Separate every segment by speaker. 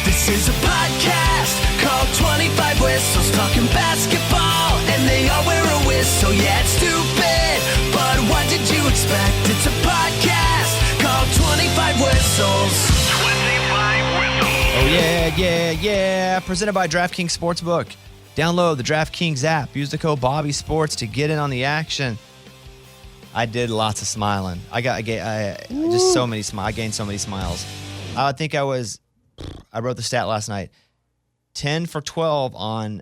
Speaker 1: This is a podcast called 25 Whistles, talking basketball, and they all wear a whistle. Yeah, it's stupid, but what did you expect? It's a podcast called 25 Whistles. 25 Whistles.
Speaker 2: Oh, yeah. Presented by DraftKings Sportsbook. Download the DraftKings app. Use the code BobbySports to get in on the action. I did lots of smiling. I just so many smiles. I gained so many smiles. I think I wrote the stat last night. 10 for 12 on,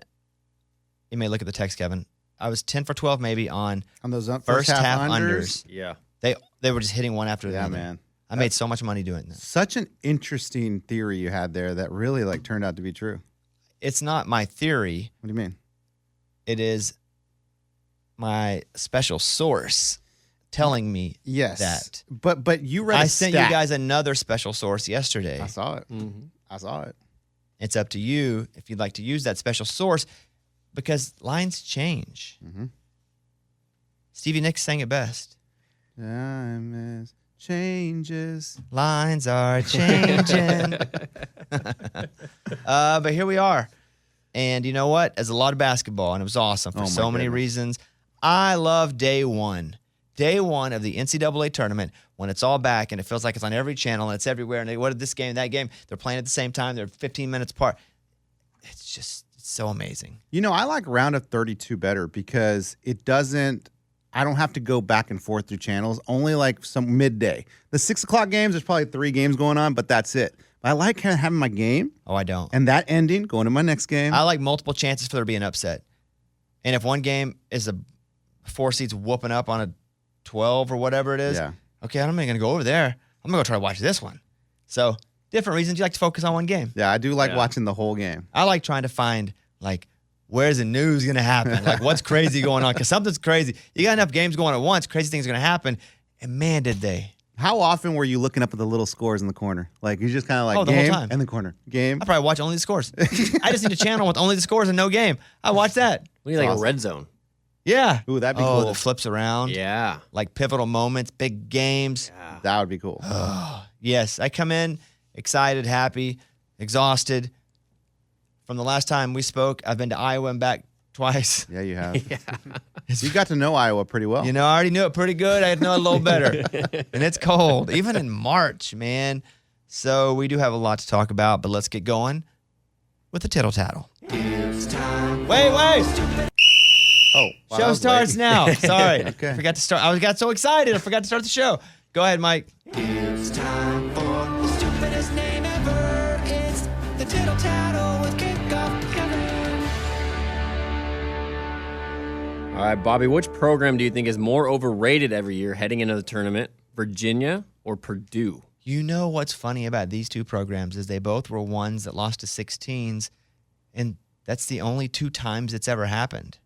Speaker 2: you may look at the text, Kevin. I was 10 for 12 maybe on
Speaker 3: those
Speaker 2: first half unders.
Speaker 4: Yeah.
Speaker 2: They were just hitting one after the other.
Speaker 3: Yeah, man.
Speaker 2: I made so much money doing that.
Speaker 3: Such an interesting theory you had there that really turned out to be true.
Speaker 2: It's not my theory.
Speaker 3: What do you mean?
Speaker 2: It is my special source telling me that.
Speaker 3: But you read
Speaker 2: I sent you guys another special source yesterday.
Speaker 3: I saw it.
Speaker 4: Mm-hmm.
Speaker 3: I saw it.
Speaker 2: It's up to you if you'd like to use that special source because lines change.
Speaker 3: Mm-hmm.
Speaker 2: Stevie Nicks sang it best.
Speaker 3: Time is changes.
Speaker 2: Lines are changing. But here we are. And you know what? There's a lot of basketball, and it was awesome for so many reasons. I love day one. Day one of the NCAA tournament when it's all back and it feels like it's on every channel and it's everywhere. And what did this game, that game? They're playing at the same time. They're 15 minutes apart. It's so amazing.
Speaker 3: You know, I like round of 32 better because I don't have to go back and forth through channels. Only like some midday. The 6 o'clock games, there's probably 3 games going on, but that's it. But I like kind of having my game.
Speaker 2: Oh, I don't.
Speaker 3: And that ending, going to my next game.
Speaker 2: I like multiple chances for there to be an upset. And if one game is a 4 seeds whooping up on a 12 or whatever it is, okay, I'm not going to go over there. I'm going to go try to watch this one. So different reasons you like to focus on one game.
Speaker 3: Yeah, I do like watching the whole game.
Speaker 2: I like trying to find, where's the news going to happen? What's crazy going on? Because something's crazy. You got enough games going at once, crazy things are going to happen. And man, did they.
Speaker 3: How often were you looking up at the little scores in the corner? You just kind of
Speaker 2: the
Speaker 3: game
Speaker 2: whole time.
Speaker 3: in the corner. Game.
Speaker 2: I probably watch only the scores. I just need a channel with only the scores and no game. I watch that.
Speaker 4: We need a red zone.
Speaker 2: Yeah.
Speaker 3: Ooh, that'd be cool.
Speaker 2: Oh, flips around.
Speaker 4: Yeah.
Speaker 2: Pivotal moments, big games.
Speaker 4: Yeah.
Speaker 3: That would be cool.
Speaker 2: Yes. I come in excited, happy, exhausted. From the last time we spoke, I've been to Iowa and back twice.
Speaker 3: Yeah, you have. You got to know Iowa pretty well.
Speaker 2: I already knew it pretty good. I know it a little better. And it's cold, even in March, man. So we do have a lot to talk about, but let's get going with the tittle tattle. Wait.
Speaker 3: Oh, wow,
Speaker 2: Show starts now. Sorry.
Speaker 3: Okay.
Speaker 2: Forgot to start. I got so excited. I forgot to start the show. Go ahead, Mike.
Speaker 1: It's time for the stupidest name ever. It's the tittle tattle with Kickoff Kevin.
Speaker 4: All right, Bobby, which program do you think is more overrated every year heading into the tournament, Virginia or Purdue?
Speaker 2: You know what's funny about these two programs is they both were ones that lost to 16s, and that's the only 2 times it's ever happened.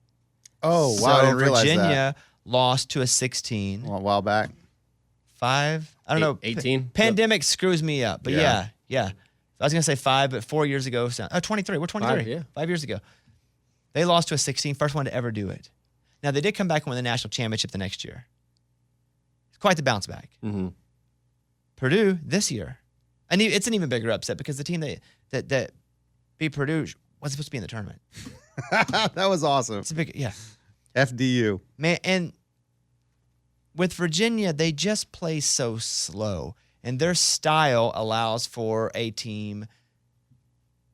Speaker 3: Oh, wow. I
Speaker 2: So
Speaker 3: didn't realize
Speaker 2: Virginia lost to a 16.
Speaker 3: a while back.
Speaker 2: 5? I don't know.
Speaker 4: 18?
Speaker 2: Pandemic screws me up, but yeah. I was going to say 5, but 4 years ago. 23. We're 23.
Speaker 4: 5, yeah.
Speaker 2: 5 years ago. They lost to a 16, first one to ever do it. Now, they did come back and win the national championship the next year. It's quite the bounce back.
Speaker 4: Mm-hmm.
Speaker 2: Purdue this year. And it's an even bigger upset because the team that beat Purdue wasn't supposed to be in the tournament.
Speaker 3: That was awesome.
Speaker 2: It's a big,
Speaker 3: FDU.
Speaker 2: Man, and with Virginia, they just play so slow. And their style allows for a team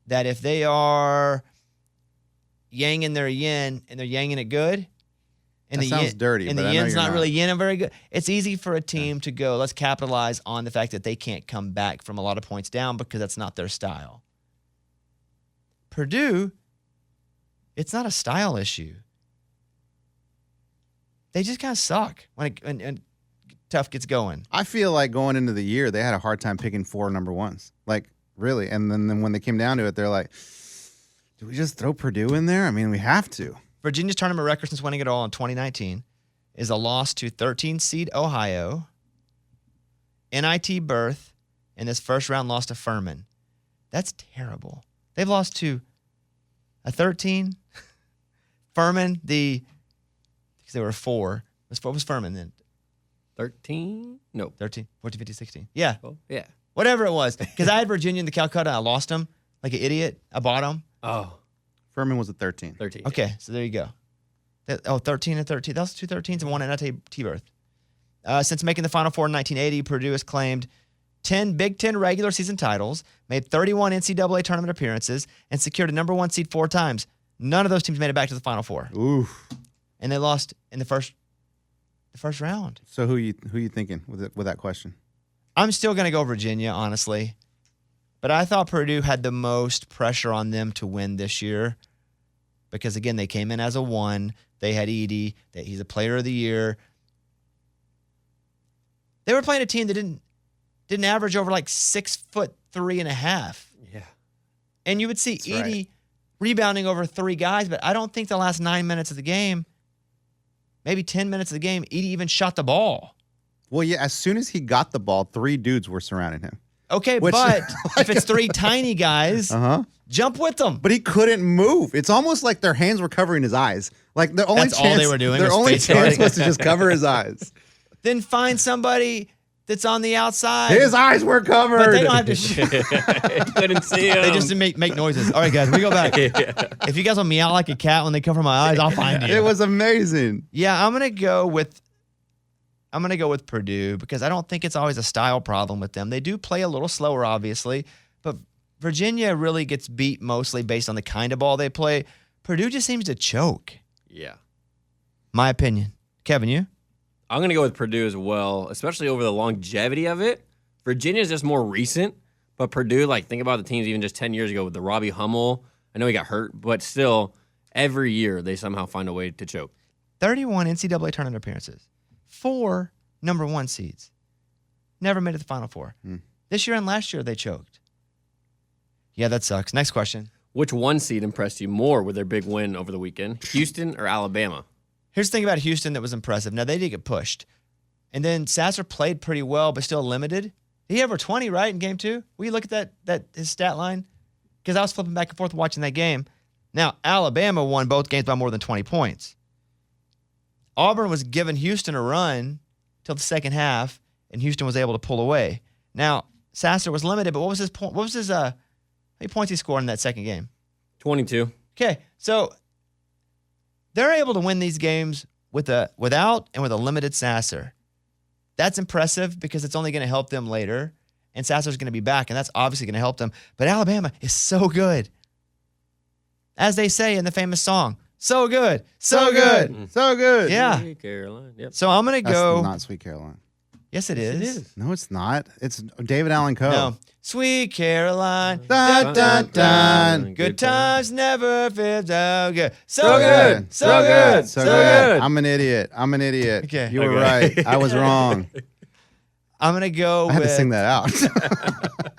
Speaker 2: that if they are yanging their yin and they're yanging it good, and
Speaker 3: That sounds dirty,
Speaker 2: and
Speaker 3: but
Speaker 2: the
Speaker 3: I know
Speaker 2: yin's
Speaker 3: you're
Speaker 2: not
Speaker 3: not.
Speaker 2: really yin and very good, it's easy for a team to go, let's capitalize on the fact that they can't come back from a lot of points down because that's not their style. Purdue, it's not a style issue. They just kind of suck when tough gets going.
Speaker 3: I feel like going into the year, they had a hard time picking 4 number ones. Really. And then when they came down to it, they're like, do we just throw Purdue in there? I mean, we have to.
Speaker 2: Virginia's tournament record since winning it all in 2019 is a loss to 13 seed Ohio, NIT Berth, and this first round loss to Furman. That's terrible. They've lost to a 13, Furman, because they were 4. What was Furman then?
Speaker 4: 13? No.
Speaker 2: 13, 14, 15, 16. Yeah.
Speaker 4: Oh, yeah.
Speaker 2: Whatever it was. Because I had Virginia in the Calcutta and I lost them like an idiot. I bought them.
Speaker 4: Oh,
Speaker 3: Furman was at 13.
Speaker 4: 13.
Speaker 2: Okay, so there you go. 13 and 13. That was 2 13s and 1 T-berth. Since making the Final Four in 1980, Purdue has claimed 10 Big Ten regular season titles, made 31 NCAA tournament appearances, and secured a number 1 seed 4 times. None of those teams made it back to the Final Four.
Speaker 3: Oof.
Speaker 2: And they lost in the first round.
Speaker 3: So who you thinking with that question?
Speaker 2: I'm still going to go Virginia, honestly. But I thought Purdue had the most pressure on them to win this year because, again, they came in as a 1. They had Edey. He's a player of the year. They were playing a team that didn't average over like 6'3.5".
Speaker 4: Yeah.
Speaker 2: And you would see
Speaker 3: That's
Speaker 2: Edey
Speaker 3: right.
Speaker 2: rebounding over 3 guys, but I don't think the last 9 minutes of the game, maybe 10 minutes of the game, Edey even shot the ball.
Speaker 3: Well, yeah, as soon as he got the ball, 3 dudes were surrounding him.
Speaker 2: Okay,
Speaker 3: Which-
Speaker 2: but if it's 3 tiny guys, jump with them.
Speaker 3: But he couldn't move. It's almost like their hands were covering his eyes. Like the only
Speaker 2: That's all
Speaker 3: chance
Speaker 2: they were doing
Speaker 3: Their
Speaker 2: was
Speaker 3: only
Speaker 2: face
Speaker 3: chance
Speaker 2: guarding.
Speaker 3: was to just cover his eyes.
Speaker 2: Then find somebody that's on the outside.
Speaker 3: His eyes were covered.
Speaker 2: But they don't have to.
Speaker 4: Couldn't see him.
Speaker 2: They just make noises. All right, guys, we go back. If you guys will meow like a cat when they cover my eyes, I'll find you.
Speaker 3: It was amazing.
Speaker 2: Yeah, I'm gonna go with Purdue because I don't think it's always a style problem with them. They do play a little slower, obviously, but Virginia really gets beat mostly based on the kind of ball they play. Purdue just seems to choke.
Speaker 4: Yeah.
Speaker 2: My opinion. Kevin, you?
Speaker 4: I'm going to go with Purdue as well, especially over the longevity of it. Virginia's just more recent, but Purdue, like, think about the teams even just 10 years ago with the Robbie Hummel. I know he got hurt, but still, every year they somehow find a way to choke.
Speaker 2: 31 NCAA tournament appearances. 4 number 1 seeds. Never made it to the Final Four. This year and last year they choked. Yeah, that sucks. Next question.
Speaker 4: Which 1 seed impressed you more with their big win over the weekend, Houston or Alabama?
Speaker 2: Here's the thing about Houston that was impressive. Now, they did get pushed. And then Sasser played pretty well, but still limited. He had over 20, right, in game 2? Will you look at that his stat line? Because I was flipping back and forth watching that game. Now, Alabama won both games by more than 20 points. Auburn was giving Houston a run till the second half, and Houston was able to pull away. Now, Sasser was limited, but what was his point? What was his how many points he scored in that second game?
Speaker 4: 22.
Speaker 2: Okay, so they're able to win these games without and with a limited Sasser. That's impressive because it's only going to help them later, and Sasser's going to be back, and that's obviously going to help them. But Alabama is so good. As they say in the famous song, so good, so good.
Speaker 3: So good.
Speaker 2: Yeah.
Speaker 4: Sweet Caroline. Yep.
Speaker 2: So I'm going to
Speaker 3: That's
Speaker 2: go.
Speaker 3: not Sweet Caroline.
Speaker 2: Yes, it is.
Speaker 3: No, it's not. It's David Allen Coe.
Speaker 2: No. Sweet Caroline.
Speaker 3: Dun, dun, dun.
Speaker 2: Good times never feel so good. So
Speaker 3: So
Speaker 2: good.
Speaker 3: good.
Speaker 2: So good.
Speaker 3: So
Speaker 2: So
Speaker 3: good.
Speaker 2: good.
Speaker 3: I'm an idiot.
Speaker 2: Okay.
Speaker 3: You were right. I was wrong.
Speaker 2: I'm going to go
Speaker 3: I had
Speaker 2: with
Speaker 3: to sing that out.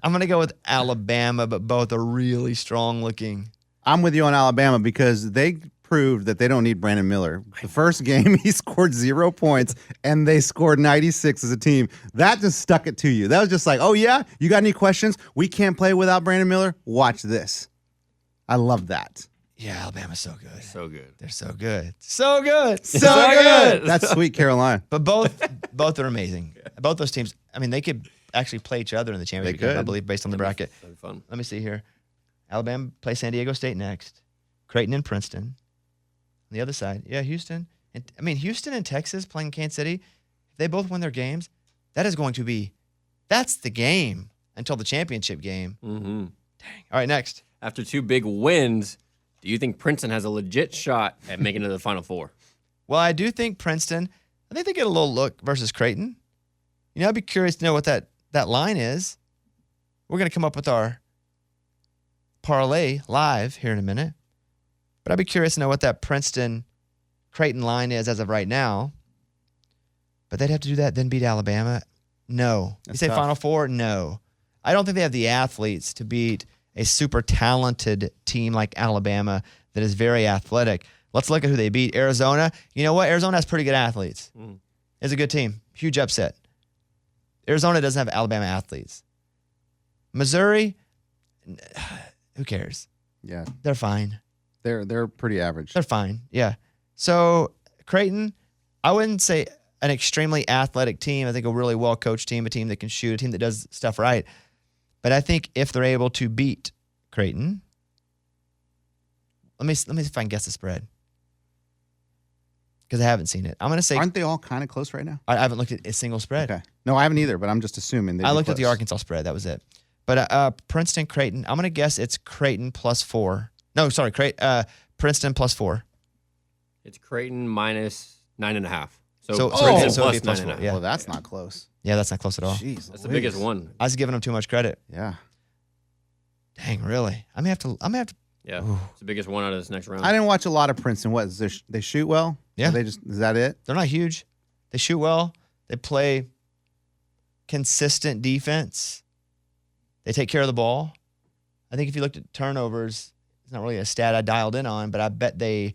Speaker 2: I'm going to go with Alabama, but both are really strong looking.
Speaker 3: I'm with you on Alabama because they proved that they don't need Brandon Miller. The first game, he scored 0 points, and they scored 96 as a team. That just stuck it to you. That was just like, oh, yeah? You got any questions? We can't play without Brandon Miller? Watch this. I love that.
Speaker 2: Yeah, Alabama's so good.
Speaker 4: So good.
Speaker 2: They're so good. So good.
Speaker 3: So good. That's Sweet Caroline.
Speaker 2: But both are amazing. Both those teams, I mean, they could actually play each other in the championship game, I
Speaker 3: could.
Speaker 2: believe, based on the bracket.
Speaker 4: That'd be fun.
Speaker 2: Let me see here. Alabama plays San Diego State next. Creighton and Princeton. On the other side, yeah, Houston. And I mean, Houston and Texas playing Kansas City, if they both win their games, that's the game until the championship game.
Speaker 4: Mm-hmm.
Speaker 2: Dang. All right, next.
Speaker 4: After 2 big wins, do you think Princeton has a legit shot at making it to the Final Four?
Speaker 2: Well, I do think Princeton, I think they get a little look versus Creighton. You know, I'd be curious to know what that line is. We're going to come up with our parlay live here in a minute. But I'd be curious to know what that Princeton-Creighton line is as of right now. But they'd have to do that, then beat Alabama? No.
Speaker 3: That's
Speaker 2: You say
Speaker 3: tough.
Speaker 2: Final Four? No. I don't think they have the athletes to beat a super talented team like Alabama that is very athletic. Let's look at who they beat. Arizona. You know what? Arizona has pretty good athletes. It's a good team. Huge upset. Arizona doesn't have Alabama athletes. Missouri, who cares?
Speaker 3: Yeah,
Speaker 2: They're fine.
Speaker 3: they're pretty average.
Speaker 2: They're fine. Yeah. So Creighton, I wouldn't say an extremely athletic team. I think a really well-coached team, a team that can shoot, a team that does stuff right. But I think if they're able to beat Creighton, let me see if I can guess the spread, because I haven't seen it. I'm going to say,
Speaker 3: aren't they all kind of close right now?
Speaker 2: I haven't looked at a single spread.
Speaker 3: Okay. No, I haven't either, but I'm just assuming.
Speaker 2: I looked at the Arkansas spread. That was it. But Princeton, Creighton, I'm going to guess it's Creighton +4. No, sorry, Princeton +4.
Speaker 4: It's Creighton minus 9.5.
Speaker 2: So
Speaker 4: Princeton
Speaker 2: so it'd
Speaker 4: plus
Speaker 2: be +4.
Speaker 4: 9.5.
Speaker 2: Yeah.
Speaker 3: Well, that's not close.
Speaker 2: Yeah, that's not close at all.
Speaker 3: Jeez,
Speaker 4: That's the biggest one.
Speaker 2: I was giving them too much credit.
Speaker 3: Yeah.
Speaker 2: Dang, really? I may have to.
Speaker 4: Yeah,
Speaker 2: Ooh.
Speaker 4: it's the biggest one out of this next round.
Speaker 3: I didn't watch a lot of Princeton. What is they shoot well?
Speaker 2: Yeah.
Speaker 3: Is that it?
Speaker 2: They're not huge. They shoot well. They play consistent defense. They take care of the ball. I think if you looked at turnovers, it's not really a stat I dialed in on, but I bet they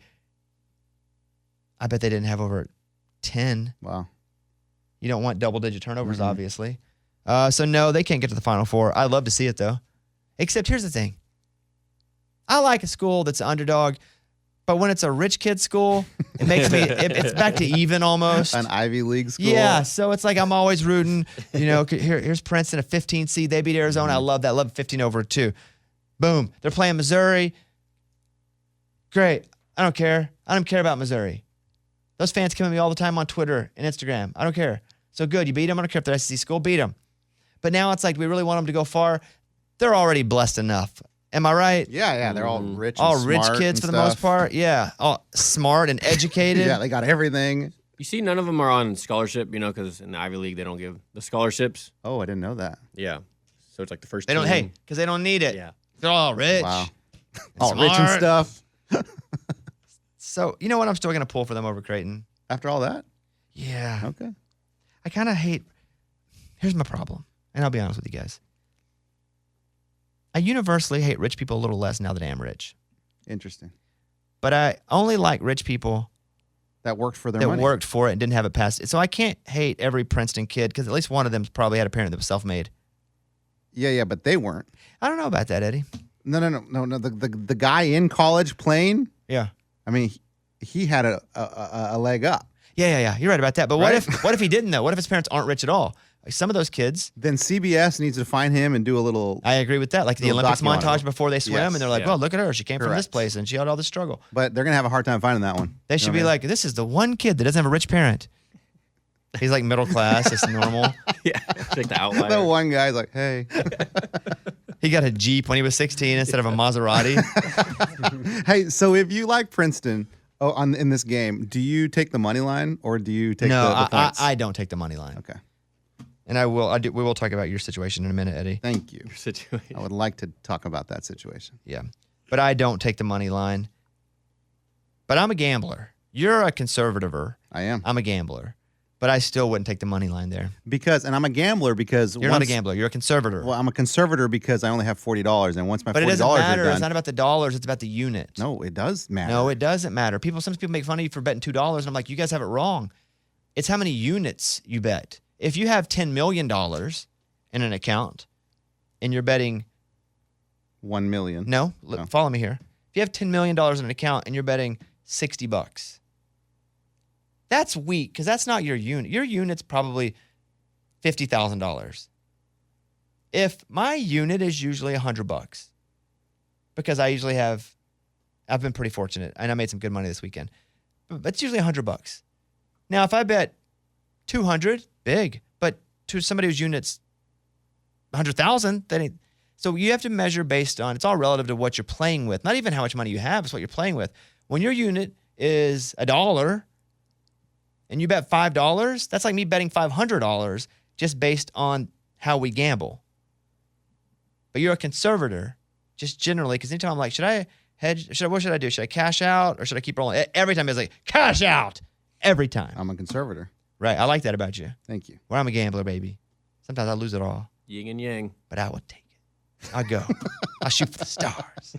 Speaker 2: didn't have over 10.
Speaker 3: Wow.
Speaker 2: You don't want double-digit turnovers, obviously. So, no, they can't get to the Final Four. I'd love to see it, though. Except here's the thing. I like a school that's an underdog, but when it's a rich kid school, it makes me, it's back to even almost.
Speaker 3: An Ivy League school.
Speaker 2: Yeah, so it's like I'm always rooting. Here's Princeton, a 15 seed. They beat Arizona. I love that. I love 15/2. Boom. They're playing Missouri. Great. I don't care. I don't care about Missouri. Those fans come at me all the time on Twitter and Instagram. I don't care. So good. You beat them. I don't care if they're SEC school. Beat them. But now it's like, do we really want them to go far? They're already blessed enough. Am I right?
Speaker 3: Yeah. They're all rich and
Speaker 2: All
Speaker 3: smart
Speaker 2: rich kids
Speaker 3: and
Speaker 2: for the most
Speaker 3: stuff.
Speaker 2: part. Yeah. All smart and educated.
Speaker 3: Yeah, they got everything.
Speaker 4: You see, none of them are on scholarship, because in the Ivy League, they don't give the scholarships.
Speaker 3: Oh, I didn't know that.
Speaker 4: Yeah. So it's like the first
Speaker 2: They don't,
Speaker 4: team.
Speaker 2: because they don't need it.
Speaker 4: Yeah.
Speaker 2: They're all rich.
Speaker 3: Wow.
Speaker 2: and
Speaker 3: All rich and
Speaker 2: smart.
Speaker 3: stuff.
Speaker 2: So, you know what? I'm still going to pull for them over Creighton.
Speaker 3: After all that?
Speaker 2: Yeah.
Speaker 3: Okay.
Speaker 2: I kind of hate. Here's my problem, and I'll be honest with you guys. I universally hate rich people a little less now that I am rich,
Speaker 3: Interesting.
Speaker 2: but I only like rich people
Speaker 3: That worked for their
Speaker 2: that
Speaker 3: money.
Speaker 2: worked for it and didn't have it past. So I can't hate every Princeton kid because at least one of them probably had a parent that was self-made.
Speaker 3: Yeah, but they weren't.
Speaker 2: I don't know about that, Eddie.
Speaker 3: No. The guy in college playing,
Speaker 2: Yeah.
Speaker 3: I mean, he had a leg up.
Speaker 2: Yeah. You're right about that. But
Speaker 3: Right?
Speaker 2: what if he didn't though? What if his parents aren't rich at all? Like some of those kids.
Speaker 3: Then CBS needs to find him and do a little.
Speaker 2: I agree with that. Like the
Speaker 3: Little
Speaker 2: Olympics
Speaker 3: docu on
Speaker 2: montage
Speaker 3: it.
Speaker 2: before they swim,
Speaker 3: Yes.
Speaker 2: and they're like,
Speaker 4: Yeah.
Speaker 2: "Well, look at her. She came from this
Speaker 3: Correct.
Speaker 2: place, and she had all this struggle."
Speaker 3: But they're gonna have a hard time finding that one.
Speaker 2: They should be like, "This is the one kid that doesn't have a rich parent. He's like middle class. It's normal.
Speaker 4: Yeah. It's like the outlier.
Speaker 3: The one guy's like, hey,
Speaker 2: He got a Jeep when he was 16 instead of a Maserati."
Speaker 3: hey. So if you like Princeton, in this game, do you take the money line or do you take
Speaker 2: No,
Speaker 3: the points?
Speaker 2: I don't take the money line.
Speaker 3: Okay.
Speaker 2: And I will. We will talk about your situation in a minute, Eddie.
Speaker 3: Thank you.
Speaker 4: Situation.
Speaker 3: I would like to talk about that situation.
Speaker 2: Yeah, but I don't take the money line. But I'm a gambler. You're a conservativer.
Speaker 3: I am.
Speaker 2: I'm a gambler, but I still wouldn't take the money line there.
Speaker 3: And I'm a gambler because
Speaker 2: You're not a gambler. You're a conservator.
Speaker 3: Well, I'm a conservator because I only have $40, and once my
Speaker 2: but it
Speaker 3: $40
Speaker 2: doesn't
Speaker 3: are
Speaker 2: matter.
Speaker 3: done,
Speaker 2: It's not about the dollars. It's about the unit.
Speaker 3: no, it does matter.
Speaker 2: No, it doesn't matter. Some people make fun of you for betting $2, and I'm like, you guys have it wrong. It's how many units you bet. If you have $10 million in an account, and you're betting,
Speaker 3: $1 million.
Speaker 2: no,
Speaker 3: No.
Speaker 2: follow me here. If you have $10 million in an account and you're betting $60, that's weak because that's not your unit. Your unit's probably $50,000. If my unit is usually $100, because I've been pretty fortunate and I made some good money this weekend, but it's usually $100. Now, if I bet 200, big, but to somebody whose unit's 100,000, so you have to measure based on, it's all relative to what you're playing with. Not even how much money you have, it's what you're playing with. When your unit is $1 and you bet $5, that's like me betting $500 just based on how we gamble. But you're a conservator, just generally, because anytime I'm like, should I hedge? What should I do? Should I cash out or should I keep rolling? Every time it's like, cash out. Every time.
Speaker 3: I'm a conservator.
Speaker 2: Right. I like that about you.
Speaker 3: Thank you.
Speaker 2: Where I'm a gambler, baby. Sometimes I lose it all,
Speaker 4: Yin and yang.
Speaker 2: but I would take it. I'll go. I'll shoot for the stars.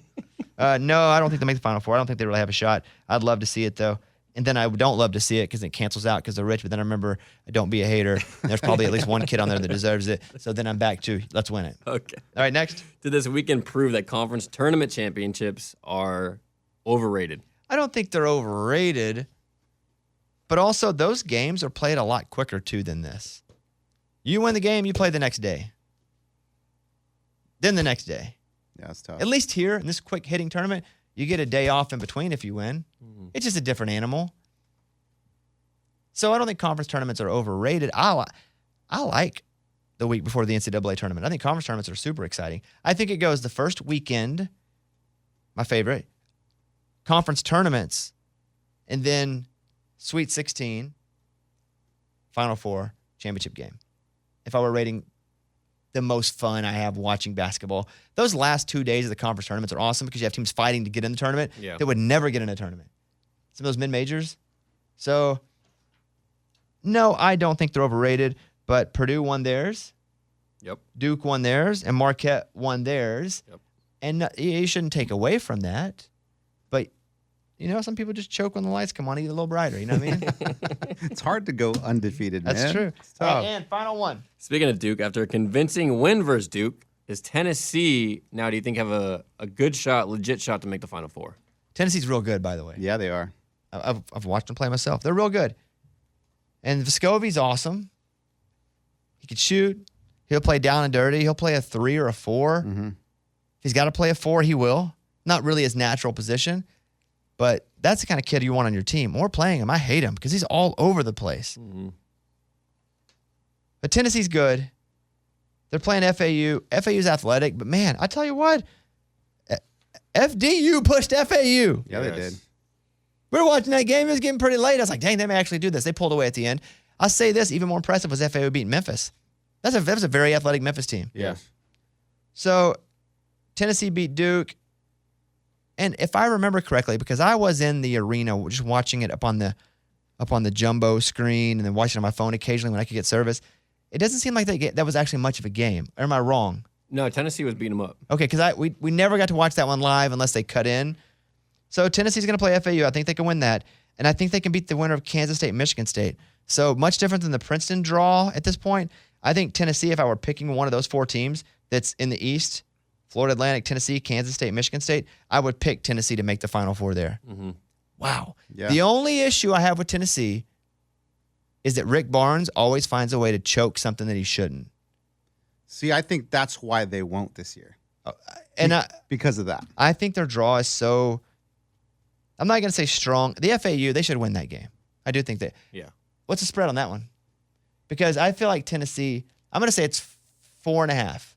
Speaker 2: No, I don't think they'll make the Final Four. I don't think they really have a shot. I'd love to see it, though. And then I don't love to see it because it cancels out because they're rich. But then I remember, don't be a hater. There's probably at least one kid on there that deserves it. So then I'm back to, let's win it.
Speaker 4: Okay.
Speaker 2: All right, next.
Speaker 4: Did this weekend prove that conference tournament championships are overrated?
Speaker 2: I don't think they're overrated. But also, those games are played a lot quicker, too, than this. You win the game, you play the next day. Then the next day.
Speaker 3: Yeah, it's tough.
Speaker 2: At least here, in this quick hitting tournament, you get a day off in between if you win. It's just a different animal. So I don't think conference tournaments are overrated. I like the week before the NCAA tournament. I think conference tournaments are super exciting. I think it goes the first weekend, my favorite, conference tournaments, and then Sweet 16, Final Four, championship game. If I were rating the most fun I have watching basketball, those last 2 days of the conference tournaments are awesome because you have teams fighting to get in the tournament that would never get in a tournament. Some of those mid-majors. So, no, I don't think they're overrated, but Purdue won theirs.
Speaker 4: Yep.
Speaker 2: Duke won theirs, and Marquette won theirs.
Speaker 4: Yep.
Speaker 2: And you shouldn't take away from that. But, some people just choke when the lights come on, eat a little brighter. You know what I mean?
Speaker 3: It's hard to go undefeated, man.
Speaker 2: That's true.
Speaker 3: It's tough.
Speaker 2: And final one.
Speaker 4: Speaking of Duke, after a convincing win versus Duke, is Tennessee now, do you think, have a good shot, legit shot to make the Final Four?
Speaker 2: Tennessee's real good, by the way.
Speaker 3: Yeah, they are.
Speaker 2: I've watched them play myself. They're real good. And Vescovi's awesome. He can shoot. He'll play down and dirty. He'll play a 3 or a 4.
Speaker 3: Mm-hmm.
Speaker 2: If he's got to play a 4, he will. Not really his natural position, but that's the kind of kid you want on your team. More playing him. I hate him because he's all over the place.
Speaker 4: Mm-hmm.
Speaker 2: But Tennessee's good. They're playing FAU. FAU's athletic, but man, I tell you what, FDU pushed FAU.
Speaker 3: Yeah, they did.
Speaker 2: We were watching that game. It was getting pretty late. I was like, dang, they may actually do this. They pulled away at the end. I'll say this, even more impressive was FAU beating Memphis. That was a very athletic Memphis team.
Speaker 3: Yeah.
Speaker 2: So Tennessee beat Duke. And if I remember correctly, because I was in the arena just watching it up on the jumbo screen and then watching it on my phone occasionally when I could get service, it doesn't seem like that was actually much of a game. Or am I wrong?
Speaker 4: No, Tennessee was beating them up.
Speaker 2: Okay, because we never got to watch that one live unless they cut in. So Tennessee's going to play FAU. I think they can win that. And I think they can beat the winner of Kansas State and Michigan State. So much different than the Princeton draw at this point. I think Tennessee, if I were picking one of those 4 teams that's in the East, Florida Atlantic, Tennessee, Kansas State, Michigan State, I would pick Tennessee to make the Final Four there.
Speaker 4: Mm-hmm.
Speaker 2: Wow.
Speaker 3: Yeah.
Speaker 2: The only issue I have with Tennessee is that Rick Barnes always finds a way to choke something that he shouldn't.
Speaker 3: See, I think that's why they won't this year. Because of that.
Speaker 2: I think their draw is so, I'm not going to say strong. The FAU, they should win that game. I do think that.
Speaker 4: Yeah.
Speaker 2: What's the spread on that one? Because I feel like Tennessee, I'm going to say it's 4.5.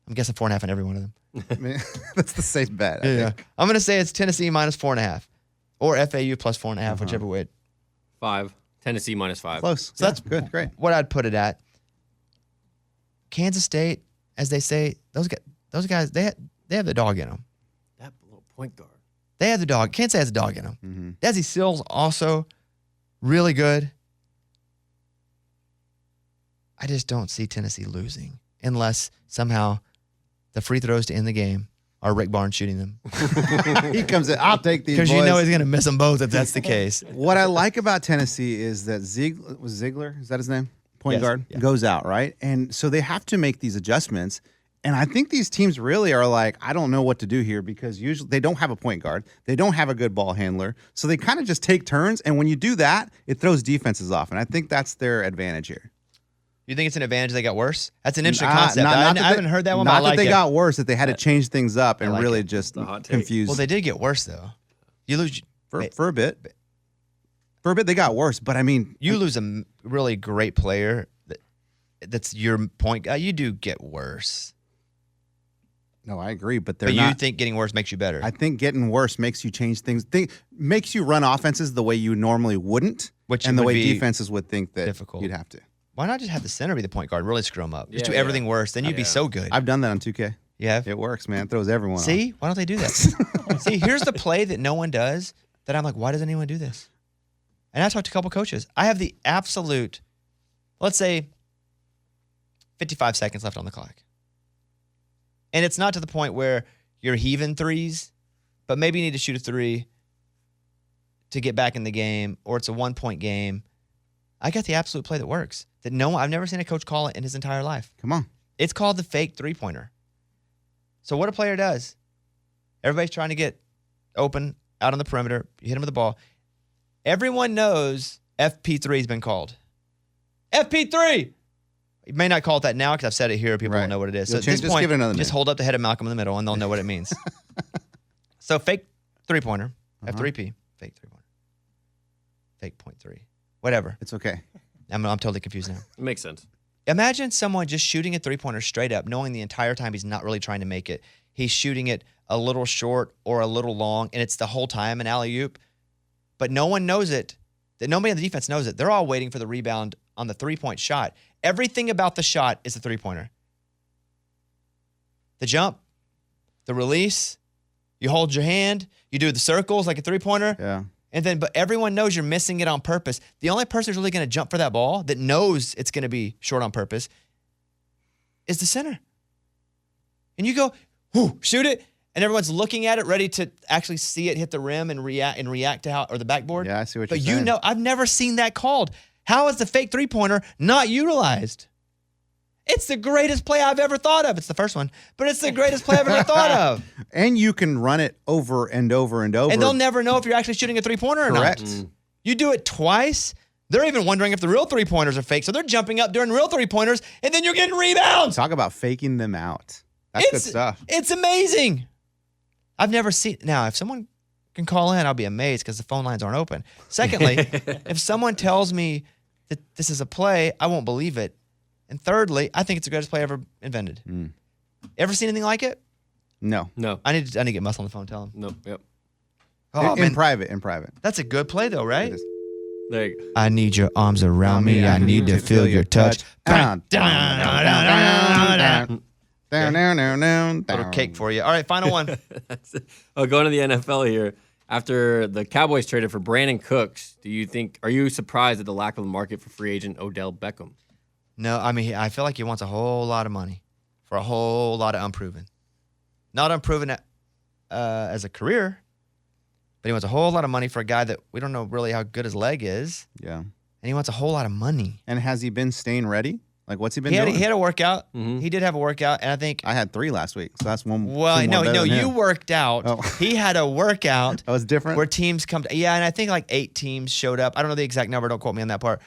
Speaker 2: I'm guessing 4.5 on every one of them.
Speaker 3: I mean, that's the safe bet. I think.
Speaker 2: I'm going to say it's Tennessee minus 4.5 or FAU plus 4.5, whichever way.
Speaker 4: 5. Tennessee minus 5.
Speaker 3: Close.
Speaker 2: So that's
Speaker 3: good. Great.
Speaker 2: what I'd put it at. Kansas State, as they say, those guys, they have the dog in them.
Speaker 4: That little point guard.
Speaker 2: They have the dog. Kansas has a dog in them.
Speaker 3: Mm-hmm.
Speaker 2: Desi Sills also really good. I just don't see Tennessee losing unless somehow the free throws to end the game are Rick Barnes shooting them.
Speaker 3: He comes in. I'll take these
Speaker 2: Because
Speaker 3: boys.
Speaker 2: you know he's going to miss them both if that's the case.
Speaker 3: What I like about Tennessee is that Ziegler, is that his name? Point
Speaker 2: Yes.
Speaker 3: guard,
Speaker 2: Yeah.
Speaker 3: goes out, right? And so they have to make these adjustments. And I think these teams really are like, I don't know what to do here because usually they don't have a point guard. They don't have a good ball handler. So they kind of just take turns. And when you do that, it throws defenses off. And I think that's their advantage here.
Speaker 2: You think it's an advantage they got worse? That's an interesting concept. I haven't heard that one, but
Speaker 3: Not
Speaker 2: I like
Speaker 3: that they
Speaker 2: it.
Speaker 3: got worse, that they had to change things up and
Speaker 2: like
Speaker 3: really
Speaker 2: it.
Speaker 3: just
Speaker 4: a hot take.
Speaker 3: confuse.
Speaker 2: Well, they did get worse, though. You lose
Speaker 3: for a bit. For a bit, they got worse. But I mean,
Speaker 2: you lose a really great player that's your point guy. You do get worse.
Speaker 3: no, I agree. But they're
Speaker 2: But
Speaker 3: not.
Speaker 2: you think getting worse makes you better.
Speaker 3: I think getting worse makes you change things. Makes you run offenses the way you normally wouldn't,
Speaker 2: Which
Speaker 3: and the
Speaker 2: would
Speaker 3: way
Speaker 2: be
Speaker 3: defenses would think that
Speaker 2: difficult.
Speaker 3: you'd have to.
Speaker 2: Why not just have the center be the point guard and really screw them up? Just
Speaker 4: Yeah,
Speaker 2: do everything worse. Then you'd be
Speaker 4: Yeah.
Speaker 2: so good.
Speaker 3: I've done that on 2K.
Speaker 2: Yeah.
Speaker 3: It works, man. It throws everyone off.
Speaker 2: See? Why don't they do that? See, here's the play that no one does that I'm like, why doesn't anyone do this? And I talked to a couple coaches. I have the absolute, let's say, 55 seconds left on the clock. And it's not to the point where you're heaving threes, but maybe you need to shoot a 3 to get back in the game, or it's a 1-point game. I got the absolute play that works. That I've never seen a coach call it in his entire life.
Speaker 3: Come on.
Speaker 2: It's called the fake 3-pointer. So what a player does, everybody's trying to get open out on the perimeter. You hit him with the ball. Everyone knows FP3 has been called. FP3! You may not call it that now because I've said it here. People
Speaker 3: Right.
Speaker 2: don't know what it is. So
Speaker 3: You'll
Speaker 2: at
Speaker 3: change-
Speaker 2: this
Speaker 3: just
Speaker 2: point,
Speaker 3: give it another
Speaker 2: just
Speaker 3: name.
Speaker 2: hold up the head of Malcolm in the middle and they'll know what it means. So fake three-pointer, F3P, fake three-pointer, fake .3, whatever.
Speaker 3: It's okay.
Speaker 2: I'm totally confused now.
Speaker 4: It makes sense.
Speaker 2: Imagine someone just shooting a three-pointer straight up, knowing the entire time he's not really trying to make it. He's shooting it a little short or a little long, and it's the whole time an alley-oop. But no one knows it. That nobody on the defense knows it. They're all waiting for the rebound on the three-point shot. Everything about the shot is the three-pointer. The jump, the release, you hold your hand, you do the circles like a three-pointer.
Speaker 3: Yeah.
Speaker 2: And then, but everyone knows you're missing it on purpose. The only person who's really going to jump for that ball that knows it's going to be short on purpose is the center. And you go, whoo, shoot it, and everyone's looking at it, ready to actually see it hit the rim and react to how, or the backboard.
Speaker 3: Yeah, I see what
Speaker 2: but
Speaker 3: you're saying.
Speaker 2: you know, I've never seen that called. How is the fake three-pointer not utilized? It's the greatest play I've ever thought of. It's the first one, but it's the greatest play I've ever thought of.
Speaker 3: And you can run it over and over and over.
Speaker 2: And they'll never know if you're actually shooting a three-pointer or
Speaker 3: Correct.
Speaker 2: not. You do it twice, they're even wondering if the real three-pointers are fake. So they're jumping up during real three-pointers, and then you're getting rebounds.
Speaker 3: Talk about faking them out. That's good stuff.
Speaker 2: It's amazing. I've never seen. Now, if someone can call in, I'll be amazed because the phone lines aren't open. Secondly, if someone tells me that this is a play, I won't believe it. And thirdly, I think it's the greatest play ever invented. Ever seen anything like it?
Speaker 3: No.
Speaker 4: No.
Speaker 2: I need to get Muscle on the phone. Tell him.
Speaker 4: No. Yep.
Speaker 2: Oh,
Speaker 3: in
Speaker 2: man,
Speaker 3: private.
Speaker 2: that's a good play though, right?
Speaker 3: It is.
Speaker 4: There you go.
Speaker 2: I need your arms around me. I need to feel your touch.
Speaker 3: Down,
Speaker 2: Little cake for you. All right, final one.
Speaker 4: Oh, going to the NFL here. After the Cowboys traded for Brandin Cooks, are you surprised at the lack of a market for free agent Odell Beckham?
Speaker 2: No, I mean, I feel like he wants a whole lot of money for a whole lot of unproven. Not unproven as a career, but he wants a whole lot of money for a guy that we don't know really how good his leg is.
Speaker 3: Yeah.
Speaker 2: And he wants a whole lot of money.
Speaker 3: And has he been staying ready? Like, what's he been
Speaker 2: He
Speaker 3: doing?
Speaker 2: had a workout. He did have a workout, and I think.
Speaker 3: I had 3 last week, so that's one.
Speaker 2: Well,
Speaker 3: two more better
Speaker 2: no,
Speaker 3: than
Speaker 2: you
Speaker 3: him.
Speaker 2: worked out.
Speaker 3: Oh.
Speaker 2: He had a workout.
Speaker 3: That was different.
Speaker 2: Where teams come to, yeah, and I think like 8 teams showed up. I don't know the exact number, don't quote me on that part.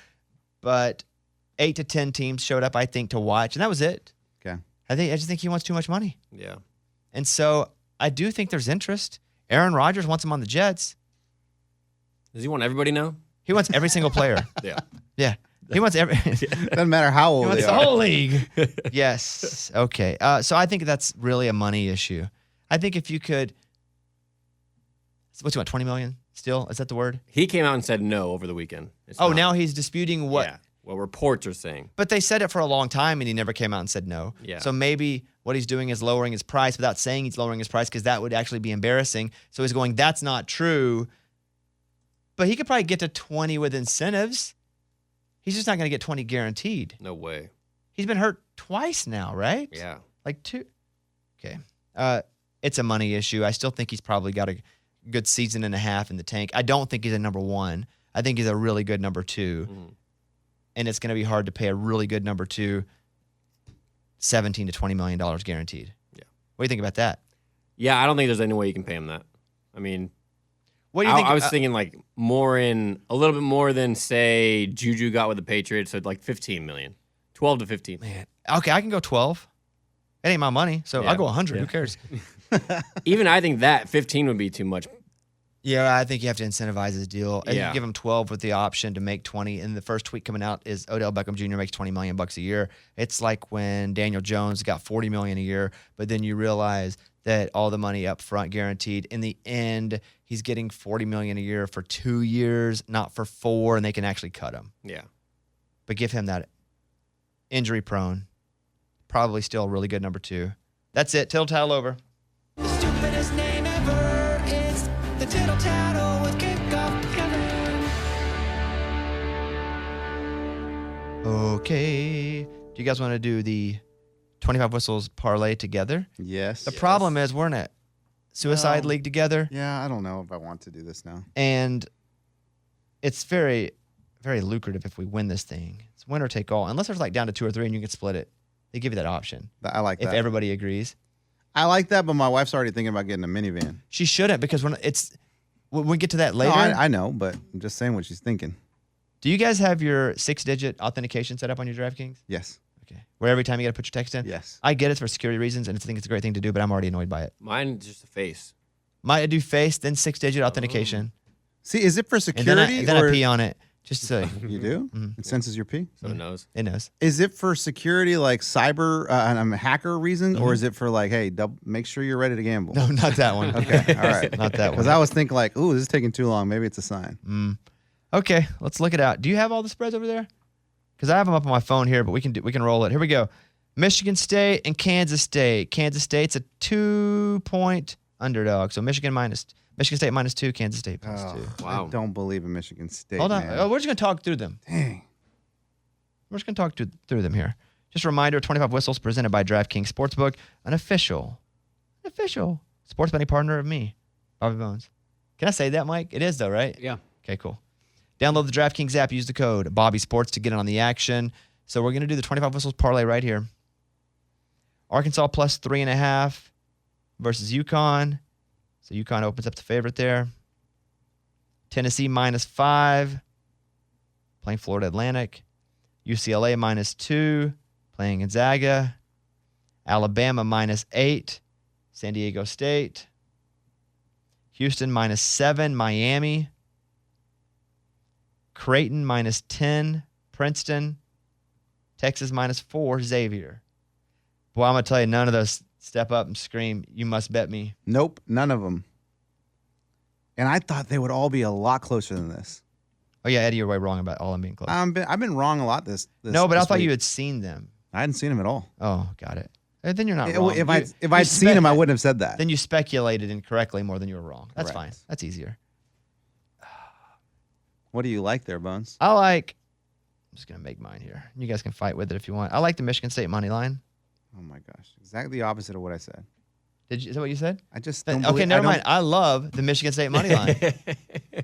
Speaker 2: But 8 to 10 teams showed up, I think, to watch, and that was it.
Speaker 3: Okay.
Speaker 2: I just think he wants too much money.
Speaker 4: Yeah.
Speaker 2: And so I do think there's interest. Aaron Rodgers wants him on the Jets.
Speaker 4: Does he want everybody now?
Speaker 2: He wants every single player.
Speaker 4: Yeah.
Speaker 2: Yeah. He wants every
Speaker 3: Doesn't matter how
Speaker 2: he
Speaker 3: old
Speaker 2: wants
Speaker 3: they
Speaker 2: the
Speaker 3: are.
Speaker 2: whole league. Yes. Okay. So I think that's really a money issue. I think if you could, what you want, 20 million still? Is that the word?
Speaker 4: He came out and said no over the weekend. It's
Speaker 2: Oh,
Speaker 4: not.
Speaker 2: now he's disputing what?
Speaker 4: Yeah. Well, reports are saying.
Speaker 2: But they said it for a long time and he never came out and said no.
Speaker 4: Yeah.
Speaker 2: So maybe what he's doing is lowering his price without saying he's lowering his price because that would actually be embarrassing. So he's going, that's not true. But he could probably get to 20 with incentives. He's just not going to get 20 guaranteed.
Speaker 4: No way.
Speaker 2: He's been hurt twice now, right?
Speaker 4: Yeah.
Speaker 2: Like 2. Okay. It's a money issue. I still think he's probably got a good season and a half in the tank. I don't think he's a number 1. I think he's a really good number 2. And it's going to be hard to pay a really good number 2 $17 to $20 million guaranteed.
Speaker 4: Yeah.
Speaker 2: What do you think about that?
Speaker 4: Yeah, I don't think there's any way you can pay him that. I mean,
Speaker 2: What do you think?
Speaker 4: I was thinking like a little bit more than say Juju got with the Patriots, so like 15 million, 12 to 15.
Speaker 2: Man, okay, I can go 12. It ain't my money, so
Speaker 4: Yeah.
Speaker 2: I'll go 100.
Speaker 4: Yeah.
Speaker 2: Who cares?
Speaker 4: Even I think that 15 would be too much.
Speaker 2: Yeah, I think you have to incentivize his deal. And
Speaker 4: Yeah.
Speaker 2: you give him 12 with the option to make 20. And the first tweet coming out is Odell Beckham Jr. makes $20 million a year. It's like when Daniel Jones got $40 million a year, but then you realize that all the money up front guaranteed. In the end, he's getting $40 million a year for 2 years, not for 4, and they can actually cut him.
Speaker 4: Yeah.
Speaker 2: But give him that injury prone. Probably still a really good number 2. That's it. Tittle tattle over.
Speaker 1: The stupidest name ever. It's the tittle tattle with kickoff cover.
Speaker 2: Okay. Do you guys want to do the 25 whistles parlay together?
Speaker 3: Yes.
Speaker 2: The problem is we're in a suicide league together,
Speaker 3: Yeah, I don't know if I want to do this now.
Speaker 2: and it's very, very lucrative if we win this thing. It's winner take all, unless there's like down to 2 or 3 and you can split it. They give you that option
Speaker 3: I like
Speaker 2: if
Speaker 3: that.
Speaker 2: everybody agrees.
Speaker 3: I like that, but my wife's already thinking about getting a minivan.
Speaker 2: She shouldn't because when we get to that later.
Speaker 3: No, I know, but I'm just saying what she's thinking.
Speaker 2: Do you guys have your 6-digit authentication set up on your DraftKings?
Speaker 3: Yes.
Speaker 2: Okay. Where every time you got to put your text in?
Speaker 3: Yes.
Speaker 2: I get it's for security reasons, and I think it's a great thing to do, but I'm already annoyed by it.
Speaker 4: Mine's just a face.
Speaker 2: I do face, then 6-digit authentication.
Speaker 3: See, is it for
Speaker 2: And
Speaker 3: security?
Speaker 2: then I
Speaker 3: or
Speaker 2: pee on it. Just so
Speaker 3: You do? It senses your pee?
Speaker 4: So it knows.
Speaker 2: it knows.
Speaker 3: Is it for security, like cyber, hacker reasons, or is it for like, hey, make sure you're ready to gamble?
Speaker 2: No, not that one.
Speaker 3: Okay, all right.
Speaker 2: Not that
Speaker 3: Because
Speaker 2: one.
Speaker 3: I was thinking like, ooh, this is taking too long. Maybe it's a sign.
Speaker 2: Okay, let's look it out. Do you have all the spreads over there? Because I have them up on my phone here, but we can roll it. Here we go. Michigan State and Kansas State. Kansas State's a 2-point underdog. So Michigan State -2, Kansas State +2.
Speaker 4: Wow.
Speaker 3: I don't believe in Michigan State.
Speaker 2: Hold on.
Speaker 3: man.
Speaker 2: Oh, we're just gonna talk through them.
Speaker 3: Dang.
Speaker 2: We're just gonna talk through them here. Just a reminder: 25 Whistles presented by DraftKings Sportsbook, an official sports betting partner of me, Bobby Bones. Can I say that, Mike? It is though, right?
Speaker 5: Yeah.
Speaker 2: Okay, cool. Download the DraftKings app. Use the code Bobby Sports to get in on the action. So we're gonna do the 25 Whistles parlay right here. Arkansas +3.5 versus UConn. So UConn opens up the favorite there. Tennessee -5, playing Florida Atlantic. UCLA -2, playing Gonzaga. Alabama -8, San Diego State. Houston -7, Miami. Creighton -10, Princeton. Texas -4, Xavier. Boy, I'm going to tell you, none of those step up and scream, you must bet me.
Speaker 3: Nope, none of them. And I thought they would all be a lot closer than this.
Speaker 2: Oh, yeah, Eddie, you're way wrong about all them being close.
Speaker 3: I've been wrong a lot this
Speaker 2: No, but I
Speaker 3: this
Speaker 2: thought
Speaker 3: week.
Speaker 2: you had seen them.
Speaker 3: I hadn't seen him at all.
Speaker 2: Oh, got it. Then you're not wrong.
Speaker 3: If
Speaker 2: You
Speaker 3: I'd seen him, I wouldn't have said that.
Speaker 2: Then you speculated incorrectly more than you were wrong. That's
Speaker 3: Correct.
Speaker 2: fine. That's easier.
Speaker 3: What do you like there, Bones?
Speaker 2: I'm just going to make mine here. You guys can fight with it if you want. I like the Michigan State money line.
Speaker 3: Oh my gosh, exactly the opposite of what I said.
Speaker 2: Is that what you said?
Speaker 3: I just
Speaker 2: Then-
Speaker 3: don't
Speaker 2: okay,
Speaker 3: believe,
Speaker 2: never mind. I love the Michigan State money line.
Speaker 4: Mm-hmm.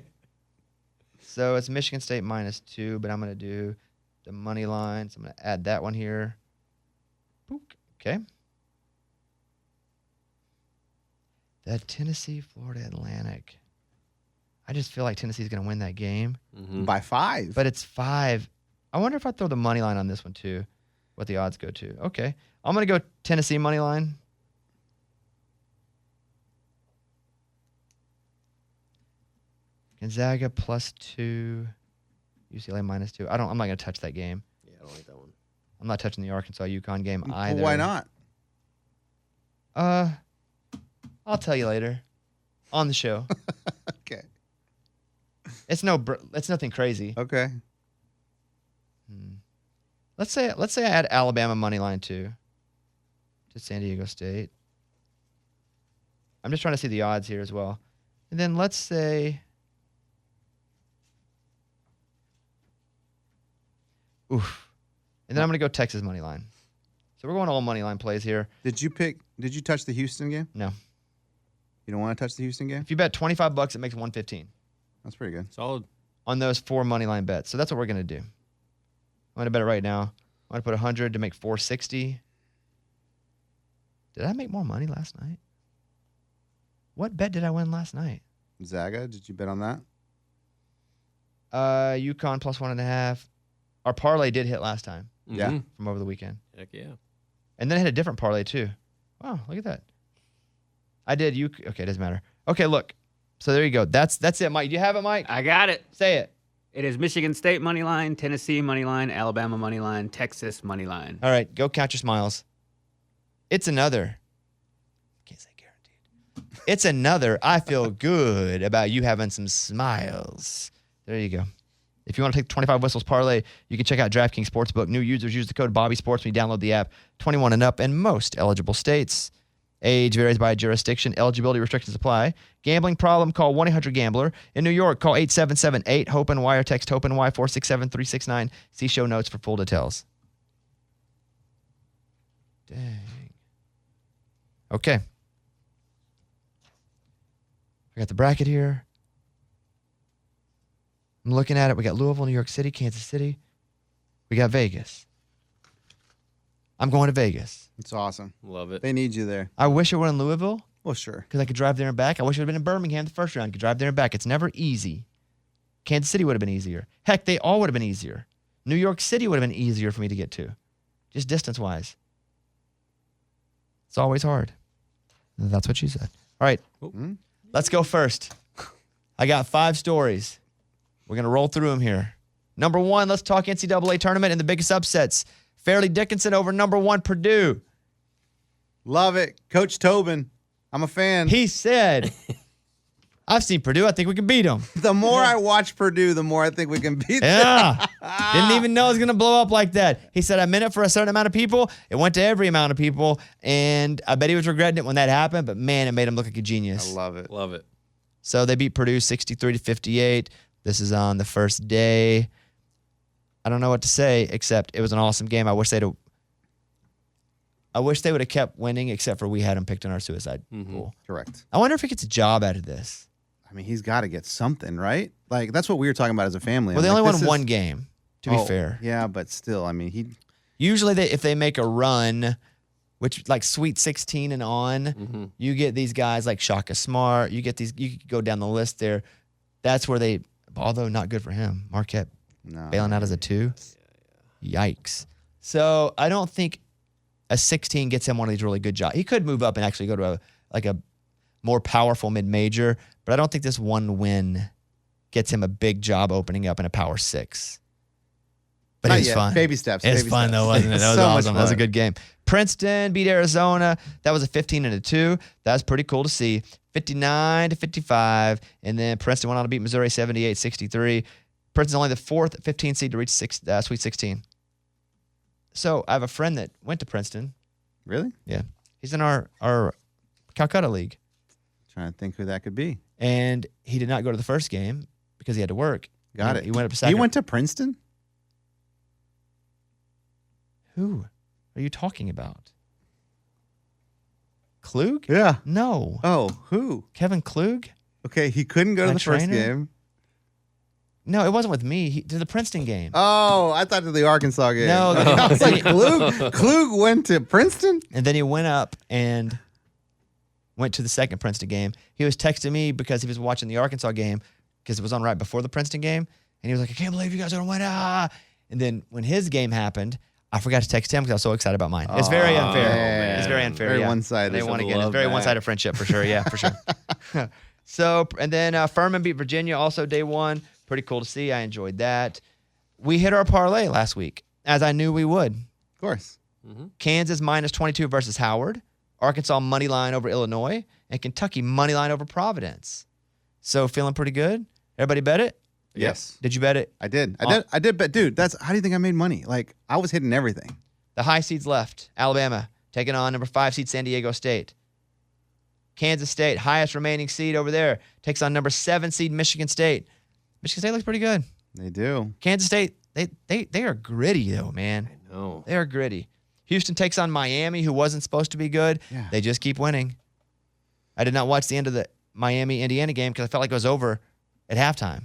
Speaker 2: So it's Michigan State -2, but I'm going to do the money line. So I'm going to add that one here. Boop. Okay. The Tennessee, Florida Atlantic. I just feel like Tennessee's going to win that game,
Speaker 3: by 5.
Speaker 2: but it's 5. I wonder if I throw the money line on this one too, what the odds go to. Okay. I'm going to go Tennessee money line. Gonzaga +2, UCLA -2. I'm not going to touch that game.
Speaker 4: Yeah, I don't like that one.
Speaker 2: I'm not touching the Arkansas UConn game
Speaker 3: Well,
Speaker 2: either.
Speaker 3: why not?
Speaker 2: I'll tell you later on the show.
Speaker 3: Okay.
Speaker 2: It's nothing crazy.
Speaker 3: Okay.
Speaker 2: Let's say I add Alabama money line too to San Diego State. I'm just trying to see the odds here as well. And then let's say oof. And then I'm going to go Texas money line. So we're going all money line plays here.
Speaker 3: Did you touch the Houston game?
Speaker 2: No.
Speaker 3: You don't want to touch the Houston game?
Speaker 2: If you bet $25, it makes $115
Speaker 3: That's pretty good.
Speaker 4: Solid.
Speaker 2: on those 4 money line bets. So that's what we're going to do. I'm going to bet it right now. I'm going to put 100 to make 460. Did I make more money last night? What bet did I win last night?
Speaker 3: Zaga, did you bet on that?
Speaker 2: UConn +1.5. Our parlay did hit last time
Speaker 3: Yeah.
Speaker 4: Mhm.
Speaker 2: from over the weekend.
Speaker 4: Heck yeah.
Speaker 2: And then I hit a different parlay too. Wow, look at that. I did. Okay, it doesn't matter. Okay, look. So there you go. That's it, Mike. Do you have it, Mike?
Speaker 5: I got it.
Speaker 2: Say it.
Speaker 5: It is Michigan State money line, Tennessee money line, Alabama money line, Texas money line.
Speaker 2: All right, go count your smiles. It's another. Can't say guaranteed. It's another. I feel good about you having some smiles. There you go. If you want to take the 25 Whistles parlay, you can check out DraftKings Sportsbook. New users use the code BobbySports when you download the app. 21 and up in most eligible states. Age varies by jurisdiction. Eligibility restrictions apply. Gambling problem, call 1-800-GAMBLER. In New York, call 877-8-HOPENY or text HOPENY 467-369. See show notes for full details. Dang. Okay. I got the bracket here. I'm looking at it. We got Louisville, New York City, Kansas City. We got Vegas. I'm going to Vegas.
Speaker 3: It's awesome.
Speaker 4: Love it.
Speaker 3: They need you there.
Speaker 2: I wish it were in Louisville
Speaker 3: Well, sure.
Speaker 2: because I could drive there and back. I wish it would have been in Birmingham the first round. I could drive there and back. It's never easy. Kansas City would have been easier. Heck, they all would have been easier. New York City would have been easier for me to get to, just distance-wise. It's always hard. That's what she said. All right, let's go first. I got 5 stories. We're going to roll through them here. Number 1, let's talk NCAA tournament and the biggest upsets. Fairleigh Dickinson over number 1, Purdue.
Speaker 3: Love it. Coach Tobin. I'm a fan.
Speaker 2: He said, I've seen Purdue. I think we can beat them.
Speaker 3: The more I watch Purdue, the more I think we can beat them.
Speaker 2: Yeah. Didn't even know it was going to blow up like that. He said, I meant it for a certain amount of people. It went to every amount of people. And I bet he was regretting it when that happened. But, man, it made him look like a genius.
Speaker 3: I love it.
Speaker 4: Love it.
Speaker 2: So they beat Purdue 63-58. This is on the first day. I don't know what to say, except it was an awesome game. I wish they would have kept winning, except for we had them picked in our suicide pool.
Speaker 3: Correct.
Speaker 2: I wonder if he gets a job out of this.
Speaker 3: I mean, he's got to get something, right? Like, that's what we were talking about as a family.
Speaker 2: Well, they
Speaker 3: I'm
Speaker 2: only
Speaker 3: like,
Speaker 2: won
Speaker 3: this
Speaker 2: one
Speaker 3: is-
Speaker 2: game, to be fair.
Speaker 3: Yeah, but still, I mean, he.
Speaker 2: Usually, if they make a run, which like Sweet 16 and on, you get these guys like Shaka Smart. You get these. You could go down the list there. That's where they. Although not good for him, Marquette bailing out as a 2. Yikes. So I don't think a 16 gets him one of these really good jobs. He could move up and actually go to a more powerful mid-major, but I don't think this one win gets him a big job opening up in a Power 6. But
Speaker 3: Not
Speaker 2: it was
Speaker 3: yet.
Speaker 2: fun.
Speaker 3: Baby steps.
Speaker 2: It was
Speaker 3: baby
Speaker 2: fun
Speaker 3: steps.
Speaker 2: though, wasn't it? That was
Speaker 3: So much
Speaker 2: awesome. That was a
Speaker 3: fun.
Speaker 2: good game. Princeton beat Arizona. That was a 15-2. That was pretty cool to see. 59-55, and then Princeton went on to beat Missouri 78-63. Princeton's only the 4th 15 seed to reach Sweet 16. So I have a friend that went to Princeton.
Speaker 3: Really?
Speaker 2: Yeah, he's in our Calcutta league,
Speaker 3: Trying to think who that could be.
Speaker 2: and he did not go to the first game because he had to work.
Speaker 3: Got it.
Speaker 2: He went up to
Speaker 3: He
Speaker 2: second.
Speaker 3: went to Princeton?
Speaker 2: Who are you talking about? Klug?
Speaker 3: Yeah.
Speaker 2: No.
Speaker 3: Oh, who?
Speaker 2: Kevin Klug?
Speaker 3: Okay, he couldn't go to
Speaker 2: My
Speaker 3: the first
Speaker 2: trainer?
Speaker 3: game.
Speaker 2: No, it wasn't with me. To the Princeton game.
Speaker 3: Oh, I thought to the Arkansas game.
Speaker 2: No,
Speaker 3: I was like, Klug went to Princeton?
Speaker 2: And then he went up and went to the second Princeton game. He was texting me because he was watching the Arkansas game because it was on right before the Princeton game. And he was like, I can't believe you guys are going to win. Ah. And then when his game happened, I forgot to text him because I was so excited about mine. It's very unfair.
Speaker 3: man.
Speaker 2: It's very unfair.
Speaker 3: Very
Speaker 2: yeah.
Speaker 3: one-sided.
Speaker 2: They won
Speaker 3: Should've
Speaker 2: again. It's
Speaker 3: loved
Speaker 2: very
Speaker 3: that.
Speaker 2: one-sided friendship for sure. Yeah, for sure. So, and then Furman beat Virginia also day 1. Pretty cool to see. I enjoyed that. We hit our parlay last week, as I knew we would.
Speaker 3: Of course.
Speaker 2: Kansas -22 versus Howard. Arkansas money line over Illinois. And Kentucky money line over Providence. So feeling pretty good? Everybody bet it?
Speaker 3: Yes.
Speaker 2: Did you bet it?
Speaker 3: I did. I did, but dude, how do you think I made money? Like, I was hitting everything.
Speaker 2: The high seeds left. Alabama taking on number 5 seed San Diego State. Kansas State, highest remaining seed over there, takes on number 7 seed Michigan State. Michigan State looks pretty good.
Speaker 3: They do.
Speaker 2: Kansas State, they are gritty though, man.
Speaker 4: No.
Speaker 2: They are gritty. Houston takes on Miami, who wasn't supposed to be good.
Speaker 3: Yeah.
Speaker 2: They just keep winning. I did not watch the end of the Miami-Indiana game because I felt like it was over at halftime.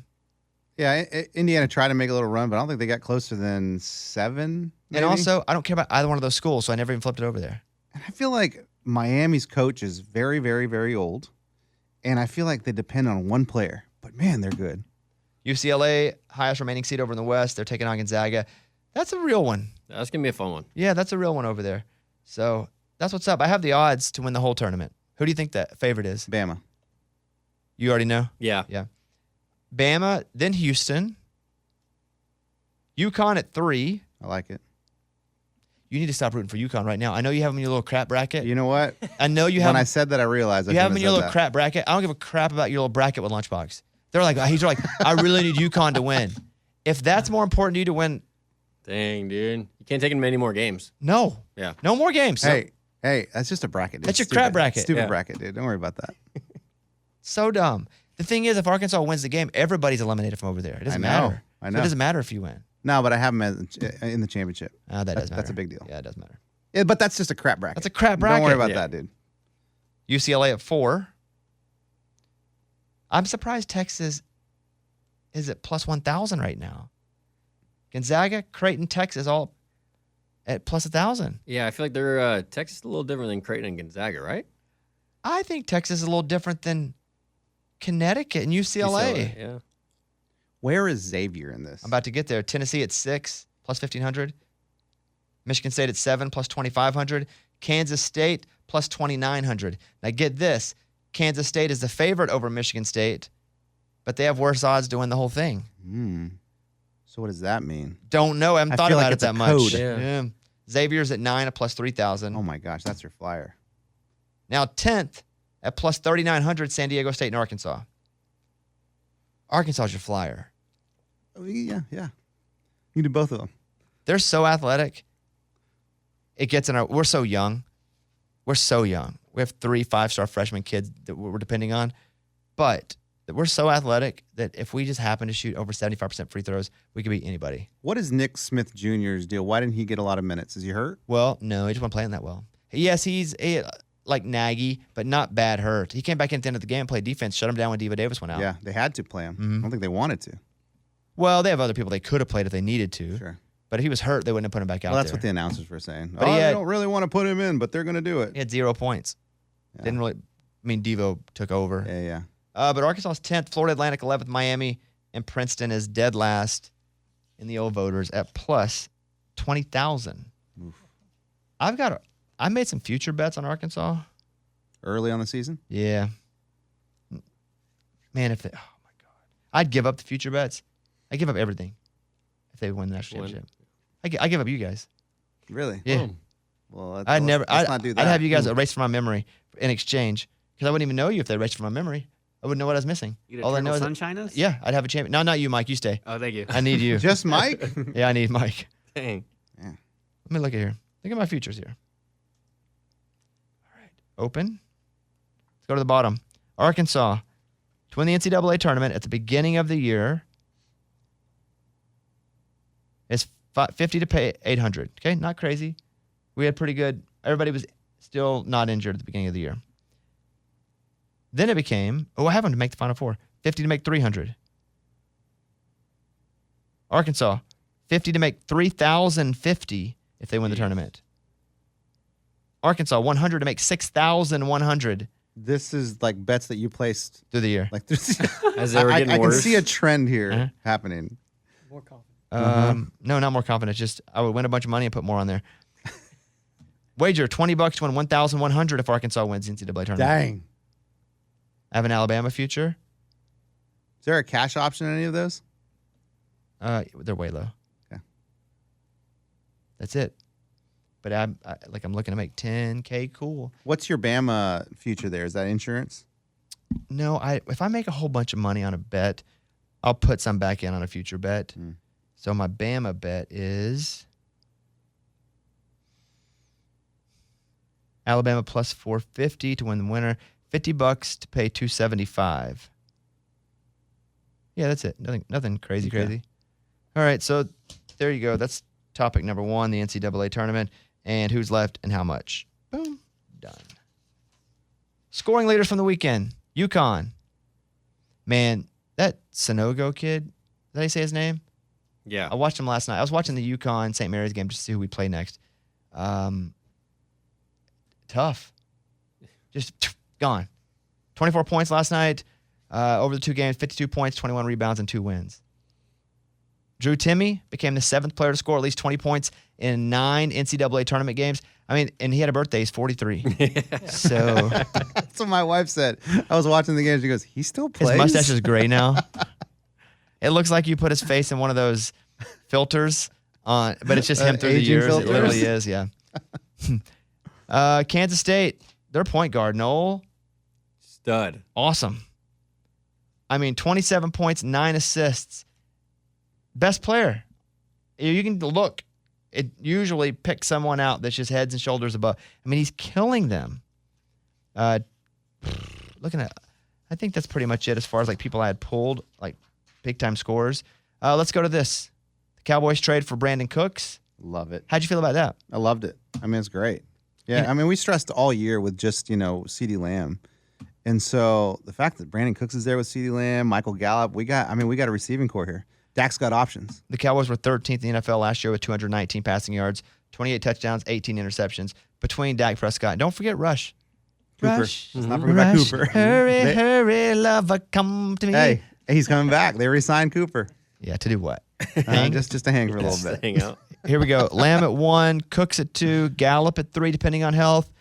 Speaker 3: Yeah, Indiana tried to make a little run, but I don't think they got closer than 7. maybe.
Speaker 2: And also, I don't care about either one of those schools, so I never even flipped it over there.
Speaker 3: And I feel like Miami's coach is very, very, very old, and I feel like they depend on one player. But man, they're good.
Speaker 2: UCLA, highest remaining seed over in the West. They're taking on Gonzaga. That's a real one.
Speaker 4: That's going to be a fun one.
Speaker 2: Yeah, that's a real one over there. So that's what's up. I have the odds to win the whole tournament. Who do you think that favorite is?
Speaker 3: Bama.
Speaker 2: You already know?
Speaker 4: Yeah.
Speaker 2: Yeah. Bama, then Houston. UConn at 3.
Speaker 3: I like it.
Speaker 2: You need to stop rooting for UConn right now. I know you have them in your little crap bracket.
Speaker 3: You know what?
Speaker 2: I know you have
Speaker 3: When I
Speaker 2: them,
Speaker 3: said that, I realized
Speaker 2: you
Speaker 3: I
Speaker 2: have them in your
Speaker 3: shouldn't
Speaker 2: little
Speaker 3: have said
Speaker 2: crap bracket. I don't give a crap about your little bracket with Lunchbox. They're like, I really need UConn to win. If that's more important to you to win,
Speaker 4: Dang, dude. You can't take him many more games.
Speaker 2: no.
Speaker 4: Yeah.
Speaker 2: No more games.
Speaker 3: that. Hey, that's just a bracket, dude.
Speaker 2: That's your
Speaker 3: Stupid.
Speaker 2: crap bracket.
Speaker 3: Stupid
Speaker 4: Yeah.
Speaker 3: bracket, dude. Don't worry about that.
Speaker 2: So dumb. The thing is, if Arkansas wins the game, everybody's eliminated from over there. It doesn't
Speaker 3: I know.
Speaker 2: matter.
Speaker 3: I
Speaker 2: So
Speaker 3: know.
Speaker 2: it doesn't matter if you win.
Speaker 3: No, but I have them in the championship.
Speaker 2: That does matter.
Speaker 3: That's a big deal.
Speaker 2: Yeah, it does matter.
Speaker 3: Yeah, but that's just a crap bracket.
Speaker 2: That's a crap bracket.
Speaker 3: Don't worry about
Speaker 4: Yeah.
Speaker 3: that, dude.
Speaker 2: UCLA at 4. I'm surprised Texas is at plus 1,000 right now. Gonzaga, Creighton, Texas all at plus 1,000.
Speaker 4: Yeah, I feel like they're Texas is a little different than Creighton and Gonzaga, right?
Speaker 2: I think Texas is a little different than Connecticut and UCLA.
Speaker 4: Yeah.
Speaker 3: Where is Xavier in this?
Speaker 2: I'm about to get there. Tennessee at 6 plus 1,500. Michigan State at 7 plus 2,500. Kansas State plus 2,900. Now get this. Kansas State is the favorite over Michigan State, but they have worse odds to win the whole thing.
Speaker 3: So what does that mean?
Speaker 2: Don't know. I haven't thought
Speaker 3: feel
Speaker 2: about
Speaker 3: like
Speaker 2: it
Speaker 3: it's a
Speaker 2: that much.
Speaker 3: code.
Speaker 2: Yeah. Xavier's at 9 at plus 3,000.
Speaker 3: Oh my gosh, that's your flyer.
Speaker 2: Now 10th at plus 3,900, San Diego State and Arkansas. Arkansas's your flyer.
Speaker 3: Oh, yeah. You do both of them.
Speaker 2: They're so athletic. It gets in our. We're so young. We have 3 5-star freshman kids that we're depending on, but we're so athletic that if we just happen to shoot over 75% free throws, we could beat anybody.
Speaker 3: What is Nick Smith Jr.'s deal? Why didn't he get a lot of minutes? Is he hurt?
Speaker 2: Well, no, he just wasn't playing that well. Yes, he's like Nagy, but not bad hurt. He came back in at the end of the game and played defense, shut him down when Diva Davis went out.
Speaker 3: Yeah, they had to play him. I don't think they wanted to.
Speaker 2: Well, they have other people they could have played if they needed to.
Speaker 3: Sure.
Speaker 2: But if he was hurt, they wouldn't have put him back out
Speaker 3: Well, that's
Speaker 2: there.
Speaker 3: what the announcers were saying.
Speaker 2: But
Speaker 3: They don't really want to put him in, but they're going to do it.
Speaker 2: He had 0 points. Didn't really. I mean, Devo took over.
Speaker 3: Yeah.
Speaker 2: But Arkansas's 10th, Florida Atlantic 11th, Miami, and Princeton is dead last in the old voters at plus 20,000. I made some future bets on Arkansas.
Speaker 3: Early on the season?
Speaker 2: Yeah. Man, oh my God. I'd give up the future bets. I'd give up everything if they win the national championship. I give up you guys.
Speaker 3: Really?
Speaker 2: Yeah.
Speaker 3: Well, let's
Speaker 2: I'd
Speaker 3: not do that.
Speaker 2: I'd have you guys erase from my memory in exchange because I wouldn't even know you if they erased from my memory. I wouldn't know what I was missing.
Speaker 5: All
Speaker 2: I know is
Speaker 5: sunshine us?
Speaker 2: yeah, I'd have a champion. No, not you, Mike. You stay.
Speaker 5: Oh, thank you.
Speaker 2: I need you.
Speaker 3: Just Mike?
Speaker 2: Yeah, I need Mike.
Speaker 4: Dang.
Speaker 2: Let me look at here. Look at my futures here. All right. Open. Let's go to the bottom. Arkansas to win the NCAA tournament at the beginning of the year is 50 to pay 800. Okay, not crazy. We had pretty good. Everybody was still not injured at the beginning of the year. Then it became, I have them to make the Final Four. 50 to make 300. Arkansas, 50 to make 3,050 if they win the tournament. Arkansas, 100 to make 6,100
Speaker 3: This is like bets that you placed
Speaker 2: through the year.
Speaker 3: like
Speaker 4: As they were getting
Speaker 3: I can
Speaker 4: worse.
Speaker 3: see a trend here happening.
Speaker 6: More confident.
Speaker 2: No, not more confident. Just I would win a bunch of money and put more on there. Wager $20 to win 1,100 if Arkansas wins the NCAA tournament.
Speaker 3: Dang.
Speaker 2: I have an Alabama future.
Speaker 3: Is there a cash option in any of those?
Speaker 2: They're way low.
Speaker 3: Okay.
Speaker 2: That's it. But I'm looking to make 10K. Cool.
Speaker 3: What's your Bama future there? Is that insurance?
Speaker 2: No, if I make a whole bunch of money on a bet, I'll put some back in on a future bet. So my Bama bet is Alabama plus 450 to win the winner, $50 to pay 275. Yeah, that's it. Nothing crazy. All right, so there you go. That's topic number 1, the NCAA tournament, and who's left and how much. Boom, done. Scoring leaders from the weekend. UConn. Man, that Sonogo kid, did I say his name?
Speaker 4: Yeah.
Speaker 2: I watched him last night. I was watching the UConn St. Mary's game just to see who we play next. Tough. Just gone. 24 points last night. Over the 2 games, 52 points, 21 rebounds, and 2 wins. Drew Timme became the 7th player to score at least 20 points in 9 NCAA tournament games. I mean, and he had a birthday. He's 43. So
Speaker 3: That's what my wife said. I was watching the game. She goes, he still plays?
Speaker 2: his mustache is gray now. It looks like you put his face in one of those filters on, but it's just him through the
Speaker 3: aging
Speaker 2: years.
Speaker 3: filters?
Speaker 2: It literally is, yeah. Kansas State, their point guard, Noel,
Speaker 4: Stud.
Speaker 2: awesome. I mean, 27 points, 9 assists. Best player. You can look. It usually picks someone out that's just heads and shoulders above. I mean, he's killing them. Looking at, I think that's pretty much it as far as like people I had pulled, like big time scores. Let's go to this. The Cowboys trade for Brandin Cooks.
Speaker 3: Love it.
Speaker 2: How'd you feel about that?
Speaker 3: I loved it. I mean, it's great. Yeah, I mean, we stressed all year with just, CeeDee Lamb. And so the fact that Brandin Cooks is there with CeeDee Lamb, Michael Gallup, we got a receiving core here. Dak's got options.
Speaker 2: The Cowboys were 13th in the NFL last year with 219 passing yards, 28 touchdowns, 18 interceptions between Dak Prescott. Don't forget Rush.
Speaker 3: Cooper.
Speaker 2: Rush.
Speaker 3: Let's not forget about Cooper.
Speaker 2: Hurry, hurry, lover, come to me.
Speaker 3: Hey, He's coming back. They re-signed Cooper.
Speaker 2: Yeah, to do what?
Speaker 3: Just to hang for a little bit.
Speaker 4: Hang out.
Speaker 2: Here we go. Lamb at 1, Cooks at 2, Gallup at 3, depending on health.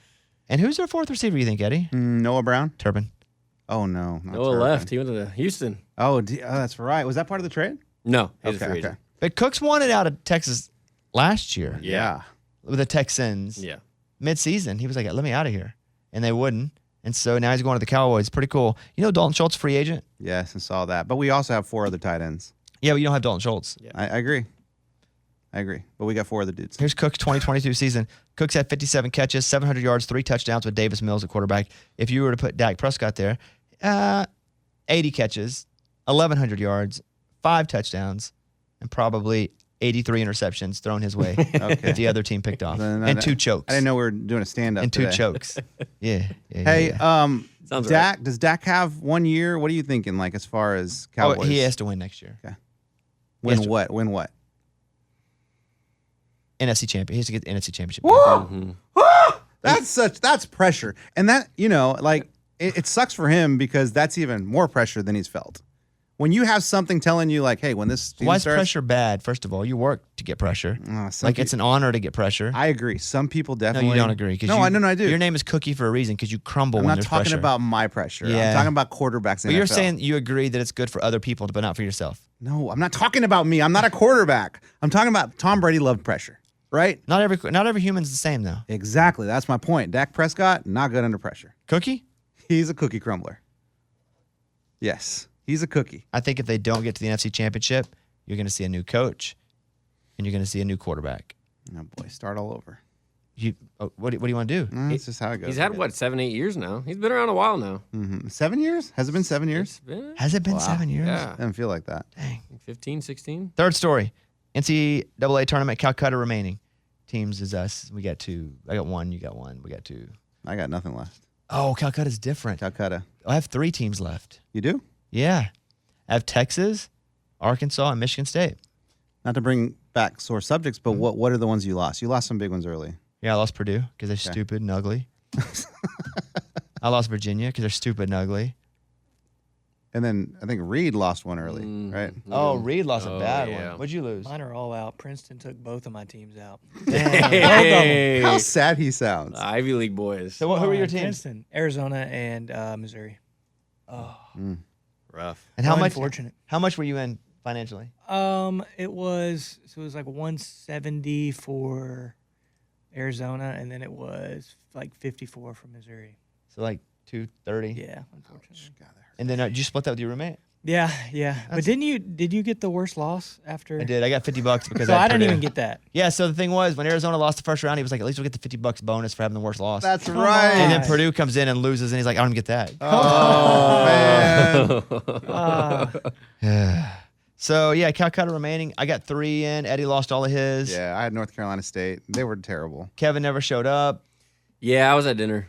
Speaker 2: And who's their fourth receiver, you think, Eddie?
Speaker 3: Noah Brown?
Speaker 2: Turpin.
Speaker 3: Oh, no. not
Speaker 4: Noah
Speaker 3: Turpin.
Speaker 4: left. He went to Houston.
Speaker 3: Oh, that's right. Was that part of the trade?
Speaker 4: No, he's a free
Speaker 3: Okay.
Speaker 4: agent.
Speaker 2: But Cooks wanted out of Texas last year
Speaker 3: Yeah.
Speaker 2: with the Texans.
Speaker 4: Yeah.
Speaker 2: Mid-season, he was like, let me out of here. And they wouldn't. And so now he's going to the Cowboys. Pretty cool. You know Dalton Schultz, free agent?
Speaker 3: Yes, I saw that. But we also have 4 other tight ends.
Speaker 2: Yeah, but you don't have Dalton Schultz.
Speaker 4: Yeah.
Speaker 3: I agree. But we got 4 other dudes.
Speaker 2: Here's Cook's 2022 season. Cooks had 57 catches, 700 yards, 3 touchdowns with Davis Mills at quarterback. If you were to put Dak Prescott there, 80 catches, 1,100 yards, 5 touchdowns, and probably 83 interceptions thrown his way that the other team picked off. And 2 chokes.
Speaker 3: I didn't know we were doing a stand-up
Speaker 2: And 2
Speaker 3: today.
Speaker 2: chokes. Yeah.
Speaker 3: Hey,
Speaker 4: Sounds
Speaker 3: Dak, does Dak have 1 year? What are you thinking, like, as far as Cowboys?
Speaker 2: Oh, he has to win next year.
Speaker 3: Win
Speaker 2: has to-
Speaker 3: what? Win what?
Speaker 2: NFC champion. He has to get the NFC championship.
Speaker 3: That's pressure. And that, like, it sucks for him because that's even more pressure than he's felt. When you have something telling you, like, hey, when this season
Speaker 2: Why is
Speaker 3: starts,
Speaker 2: pressure bad? First of all, you work to get pressure.
Speaker 3: some
Speaker 2: Like, it's an honor to get pressure.
Speaker 3: I agree. Some people
Speaker 2: No,
Speaker 3: definitely.
Speaker 2: you don't agree. 'Cause
Speaker 3: No, I do.
Speaker 2: Your name is Cookie for a reason because you crumble
Speaker 3: I'm
Speaker 2: when
Speaker 3: not
Speaker 2: there's
Speaker 3: talking
Speaker 2: pressure.
Speaker 3: about my pressure.
Speaker 2: Yeah.
Speaker 3: I'm talking about quarterbacks in
Speaker 2: But you're
Speaker 3: NFL.
Speaker 2: saying you agree that it's good for other people, but not for yourself.
Speaker 3: No, I'm not talking about me. I'm not a quarterback. I'm talking about Tom Brady loved pressure, right?
Speaker 2: Not every human's the same, though.
Speaker 3: Exactly. That's my point. Dak Prescott, not good under pressure.
Speaker 2: Cookie?
Speaker 3: He's a cookie crumbler. Yes, he's a cookie.
Speaker 2: I think if they don't get to the NFC Championship, you're going to see a new coach, and you're going to see a new quarterback.
Speaker 3: Oh, boy, start all over.
Speaker 2: What do you want to do?
Speaker 3: That's just how it goes.
Speaker 4: He's had, 7, 8 years now? He's been around a while now.
Speaker 3: 7 years? Has it been 7 years?
Speaker 2: Has it been 7 years?
Speaker 4: Yeah.
Speaker 3: Doesn't feel like that.
Speaker 2: Dang.
Speaker 4: 15, 16?
Speaker 2: Third story. NCAA tournament, Calcutta remaining. Teams is us. We got 2. I got 1. You got 1. We got 2.
Speaker 3: I got nothing left.
Speaker 2: Oh, Calcutta's different.
Speaker 3: Calcutta.
Speaker 2: I have 3 teams left.
Speaker 3: You do?
Speaker 2: Yeah. I have Texas, Arkansas, and Michigan State.
Speaker 3: Not to bring back sore subjects, but what are the ones you lost? You lost some big ones early.
Speaker 2: Yeah, I lost Purdue because they're stupid and ugly. I lost Virginia because they're stupid and ugly.
Speaker 3: And then I think Reed lost one early, right?
Speaker 2: Oh, Reed lost a bad
Speaker 4: yeah.
Speaker 2: one. What'd you lose?
Speaker 6: Mine are all out. Princeton took both of my teams out.
Speaker 4: Hey.
Speaker 3: How sad he sounds.
Speaker 4: Ivy League boys.
Speaker 2: So who were your teams?
Speaker 6: Princeton, Arizona, and Missouri.
Speaker 4: Rough.
Speaker 2: And how much?
Speaker 6: Unfortunate.
Speaker 2: How much were you in financially?
Speaker 6: It was like 170 for Arizona, and then it was like 54 for Missouri.
Speaker 2: So like 230.
Speaker 6: Yeah, unfortunately.
Speaker 2: And then did you split that with your roommate?
Speaker 6: Yeah. But did you get the worst loss after?
Speaker 2: I did. I got $50 because
Speaker 6: So
Speaker 2: I
Speaker 6: I
Speaker 2: had
Speaker 6: didn't
Speaker 2: Purdue.
Speaker 6: even get that.
Speaker 2: Yeah. So the thing was, when Arizona lost the first round, he was like, "At least we'll get the $50 bonus for having the worst loss."
Speaker 3: That's
Speaker 6: on.
Speaker 3: right.
Speaker 2: and then Purdue comes in and loses, and he's like, "I don't even get that."
Speaker 3: Oh, man.
Speaker 2: So yeah, Calcutta remaining. I got 3 in. Eddie lost all of his.
Speaker 3: Yeah, I had North Carolina State. They were terrible.
Speaker 2: Kevin never showed up.
Speaker 4: Yeah, I was at dinner.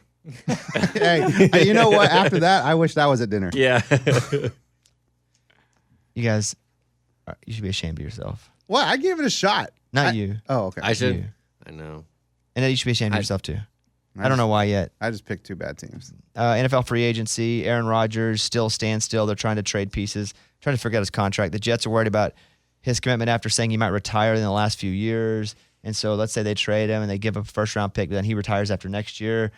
Speaker 3: Hey, you know what? After that, I wish I was at dinner.
Speaker 4: Yeah.
Speaker 2: You guys, you should be ashamed of yourself.
Speaker 3: What? I gave it a shot.
Speaker 2: Not you.
Speaker 3: Oh, okay.
Speaker 4: I should.
Speaker 2: You.
Speaker 4: I know.
Speaker 2: And Eddie, you should be ashamed of yourself too. I don't
Speaker 3: just-
Speaker 2: know why yet.
Speaker 3: I just picked 2 bad teams.
Speaker 2: NFL free agency. Aaron Rodgers still stands still. They're trying to trade pieces, trying to figure out his contract. The Jets are worried about his commitment after saying he might retire in the last few years. And so let's say they trade him and they give him a first round pick, but then he retires after next year.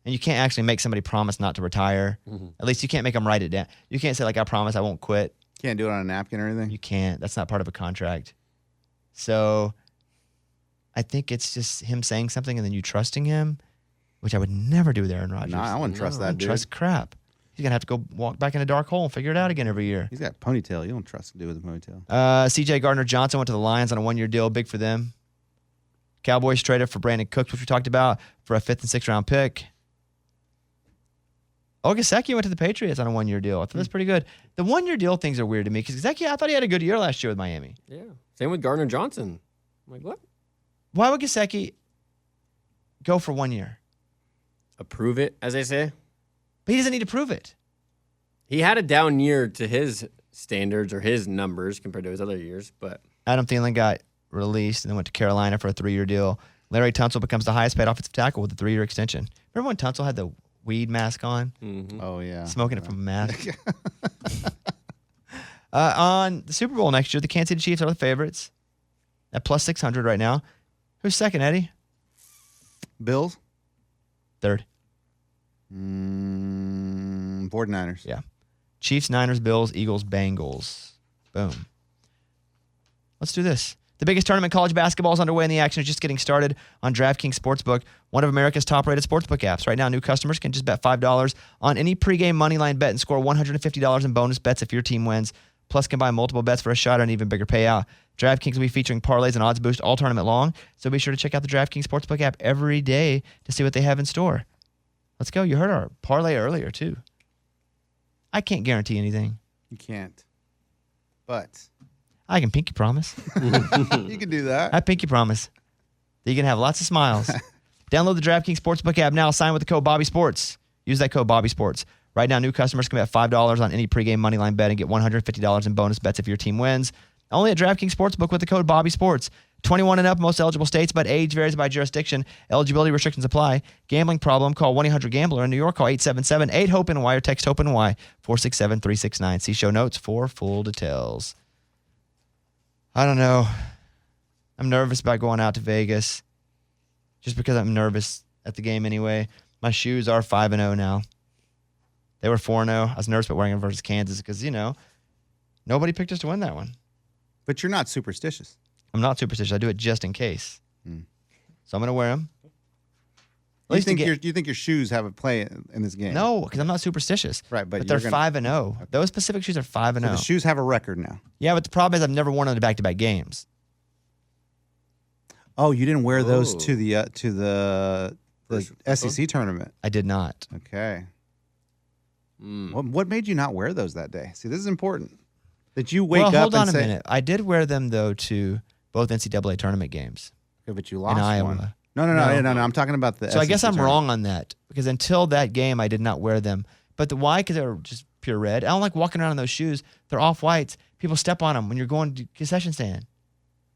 Speaker 2: And you can't actually make somebody promise not to retire. At least you can't make them write it down. You can't say, like, I promise I won't quit.
Speaker 3: Can't do it on a napkin or anything.
Speaker 2: You can't. That's not part of a contract. So I think it's just him saying something and then you trusting him, which I would never do with Aaron Rodgers.
Speaker 3: Nah, I wouldn't trust
Speaker 2: I
Speaker 3: that
Speaker 2: wouldn't
Speaker 3: dude.
Speaker 2: trust crap. He's going to have to go walk back in a dark hole and figure it out again every year.
Speaker 3: He's got a ponytail. You don't trust a dude with a ponytail.
Speaker 2: CJ Gardner-Johnson went to the Lions on a 1-year deal. Big for them. Cowboys traded for Brandin Cooks, which we talked about, for a 5th and 6th round pick. Gesicki went to the Patriots on a 1-year deal. I thought that's pretty good. The 1-year deal things are weird to me because Gesicki, I thought he had a good year last year with Miami.
Speaker 4: Yeah. Same with Gardner Johnson. I'm like, what?
Speaker 2: Why would Gesicki go for 1 year?
Speaker 4: Approve it, as they say.
Speaker 2: But he doesn't need to prove it.
Speaker 4: He had a down year to his standards or his numbers compared to his other years, but
Speaker 2: Adam Thielen got released and then went to Carolina for a 3-year deal. Larry Tunsil becomes the highest paid offensive tackle with a 3-year extension. Remember when Tunsil had the weed mask on?
Speaker 3: Oh, yeah.
Speaker 2: Smoking it from a mask? On the Super Bowl next year, the Kansas City Chiefs are the favorites at plus 600 right now. Who's second, Eddie?
Speaker 3: Bills?
Speaker 2: Third.
Speaker 3: 49ers.
Speaker 2: Yeah. Chiefs, Niners, Bills, Eagles, Bengals. Boom. Let's do this. The biggest tournament, college basketball, is underway, and the action is just getting started on DraftKings Sportsbook, one of America's top-rated sportsbook apps. Right now, new customers can just bet $5 on any pregame moneyline bet and score $150 in bonus bets if your team wins. Plus, combine multiple bets for a shot at an even bigger payout. DraftKings will be featuring parlays and odds boost all tournament long, so be sure to check out the DraftKings Sportsbook app every day to see what they have in store. Let's go. You heard our parlay earlier, too. I can't guarantee anything.
Speaker 3: You can't. But
Speaker 2: I can pinky promise.
Speaker 3: you can do that.
Speaker 2: I pinky promise that you can have lots of smiles. Download the DraftKings Sportsbook app now. Sign with the code BobbySports. Use that code BobbySports. Right now, new customers can bet $5 on any pregame moneyline bet and get $150 in bonus bets if your team wins. Only at DraftKings Sportsbook with the code BobbySports. 21 and up, most eligible states, but age varies by jurisdiction. Eligibility restrictions apply. Gambling problem, call 1-800-GAMBLER. In New York, call 877-8-HOPENY or text HOPENY 467-369. See show notes for full details. I don't know. I'm nervous about going out to Vegas just because I'm nervous at the game anyway. My shoes are 5-0 now. They were 4-0. I was nervous about wearing them versus Kansas because, nobody picked us to win that one.
Speaker 3: But you're not superstitious.
Speaker 2: I'm not superstitious. I do it just in case. So I'm going to wear them.
Speaker 3: You think your shoes have a play in this game?
Speaker 2: No, because I'm not superstitious.
Speaker 3: Right, but
Speaker 2: they're 5-0. Those specific shoes are 5-0.
Speaker 3: So the shoes have a record now.
Speaker 2: Yeah, but the problem is I've never worn them to back-to-back games.
Speaker 3: Oh, you didn't wear those to the SEC tournament?
Speaker 2: I did not.
Speaker 3: Okay. What made you not wear those that day? See, this is important. That you wake up and say...
Speaker 2: Hold on a minute. I did wear them, though, to both NCAA tournament games.
Speaker 3: Okay, but you lost
Speaker 2: in Iowa.
Speaker 3: one. No. I'm talking about the
Speaker 2: So
Speaker 3: SEC
Speaker 2: I guess I'm
Speaker 3: tournament.
Speaker 2: wrong on that because until that game, I did not wear them. But why? Because they were just pure red. I don't like walking around in those shoes. They're off-whites. People step on them when you're going to concession stand.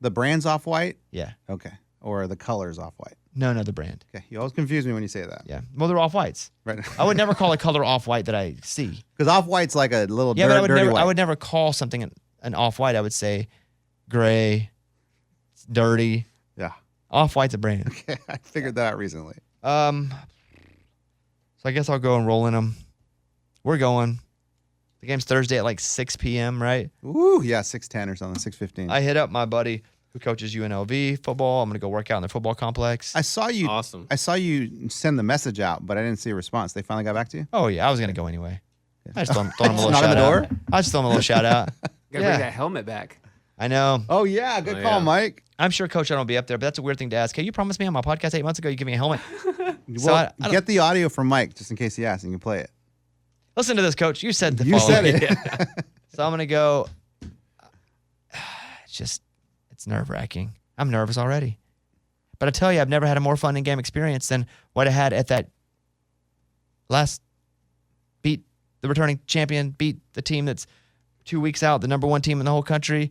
Speaker 3: The brand's off-white?
Speaker 2: Yeah.
Speaker 3: Okay. Or the color's off-white?
Speaker 2: No, the brand.
Speaker 3: Okay. You always confuse me when you say that.
Speaker 2: Yeah. Well, they're off-whites.
Speaker 3: Right.
Speaker 2: I would never call a color off-white that I see.
Speaker 3: Because off-white's like a little
Speaker 2: Yeah, but
Speaker 3: dirty white.
Speaker 2: I would never call something an off-white. I would say gray, it's dirty.
Speaker 3: Yeah.
Speaker 2: Off-white's a brand.
Speaker 3: Okay. I figured that out recently.
Speaker 2: So I guess I'll go and roll in them. We're going. The game's Thursday at like 6 p.m., right?
Speaker 3: Ooh, yeah, 6:10 or something, 6:15.
Speaker 2: I hit up my buddy who coaches UNLV football. I'm going to go work out in the football complex.
Speaker 3: I saw you.
Speaker 4: Awesome.
Speaker 3: I saw you send the message out, but I didn't see a response. They finally got back to you?
Speaker 2: Oh, yeah. I was going to go anyway. I just throw him a little
Speaker 3: Knock on
Speaker 2: shout
Speaker 3: the
Speaker 2: out.
Speaker 3: door?
Speaker 2: I just throw him a little shout out.
Speaker 5: Gotta
Speaker 2: Yeah.
Speaker 5: bring that helmet back.
Speaker 2: I know.
Speaker 3: Oh, yeah. Good
Speaker 4: Oh,
Speaker 3: call,
Speaker 4: yeah.
Speaker 3: Mike.
Speaker 2: I'm sure Coach I don't be up there, but that's a weird thing to ask. Hey, you promised me on my podcast 8 months ago you give me a helmet.
Speaker 3: Well,
Speaker 2: I don't-
Speaker 3: get the audio from Mike just in case he asks and you can play it.
Speaker 2: Listen to this, Coach. You said the
Speaker 3: You
Speaker 2: following.
Speaker 3: said it.
Speaker 2: So I'm going to go. It's nerve-wracking. I'm nervous already. But I tell you, I've never had a more fun in-game experience than what I had at that last beat the returning champion, beat the team that's 2 weeks out, the number one team in the whole country.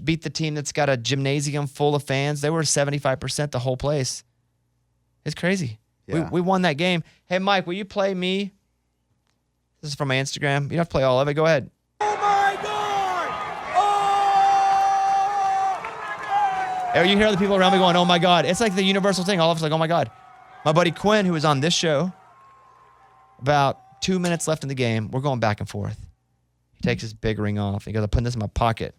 Speaker 2: Beat the team that's got a gymnasium full of fans. They were 75% the whole place. It's crazy.
Speaker 3: Yeah.
Speaker 2: We won that game. Hey, Mike, will you play me? This is from my Instagram. You don't have to play all of it. Go ahead. Oh, you hear the people around me going, oh my God. It's like the universal thing. All of us like, oh my God. My buddy Quinn, who was on this show, about 2 minutes left in the game, we're going back and forth. He takes his big ring off. He goes, I'm putting this in my pocket.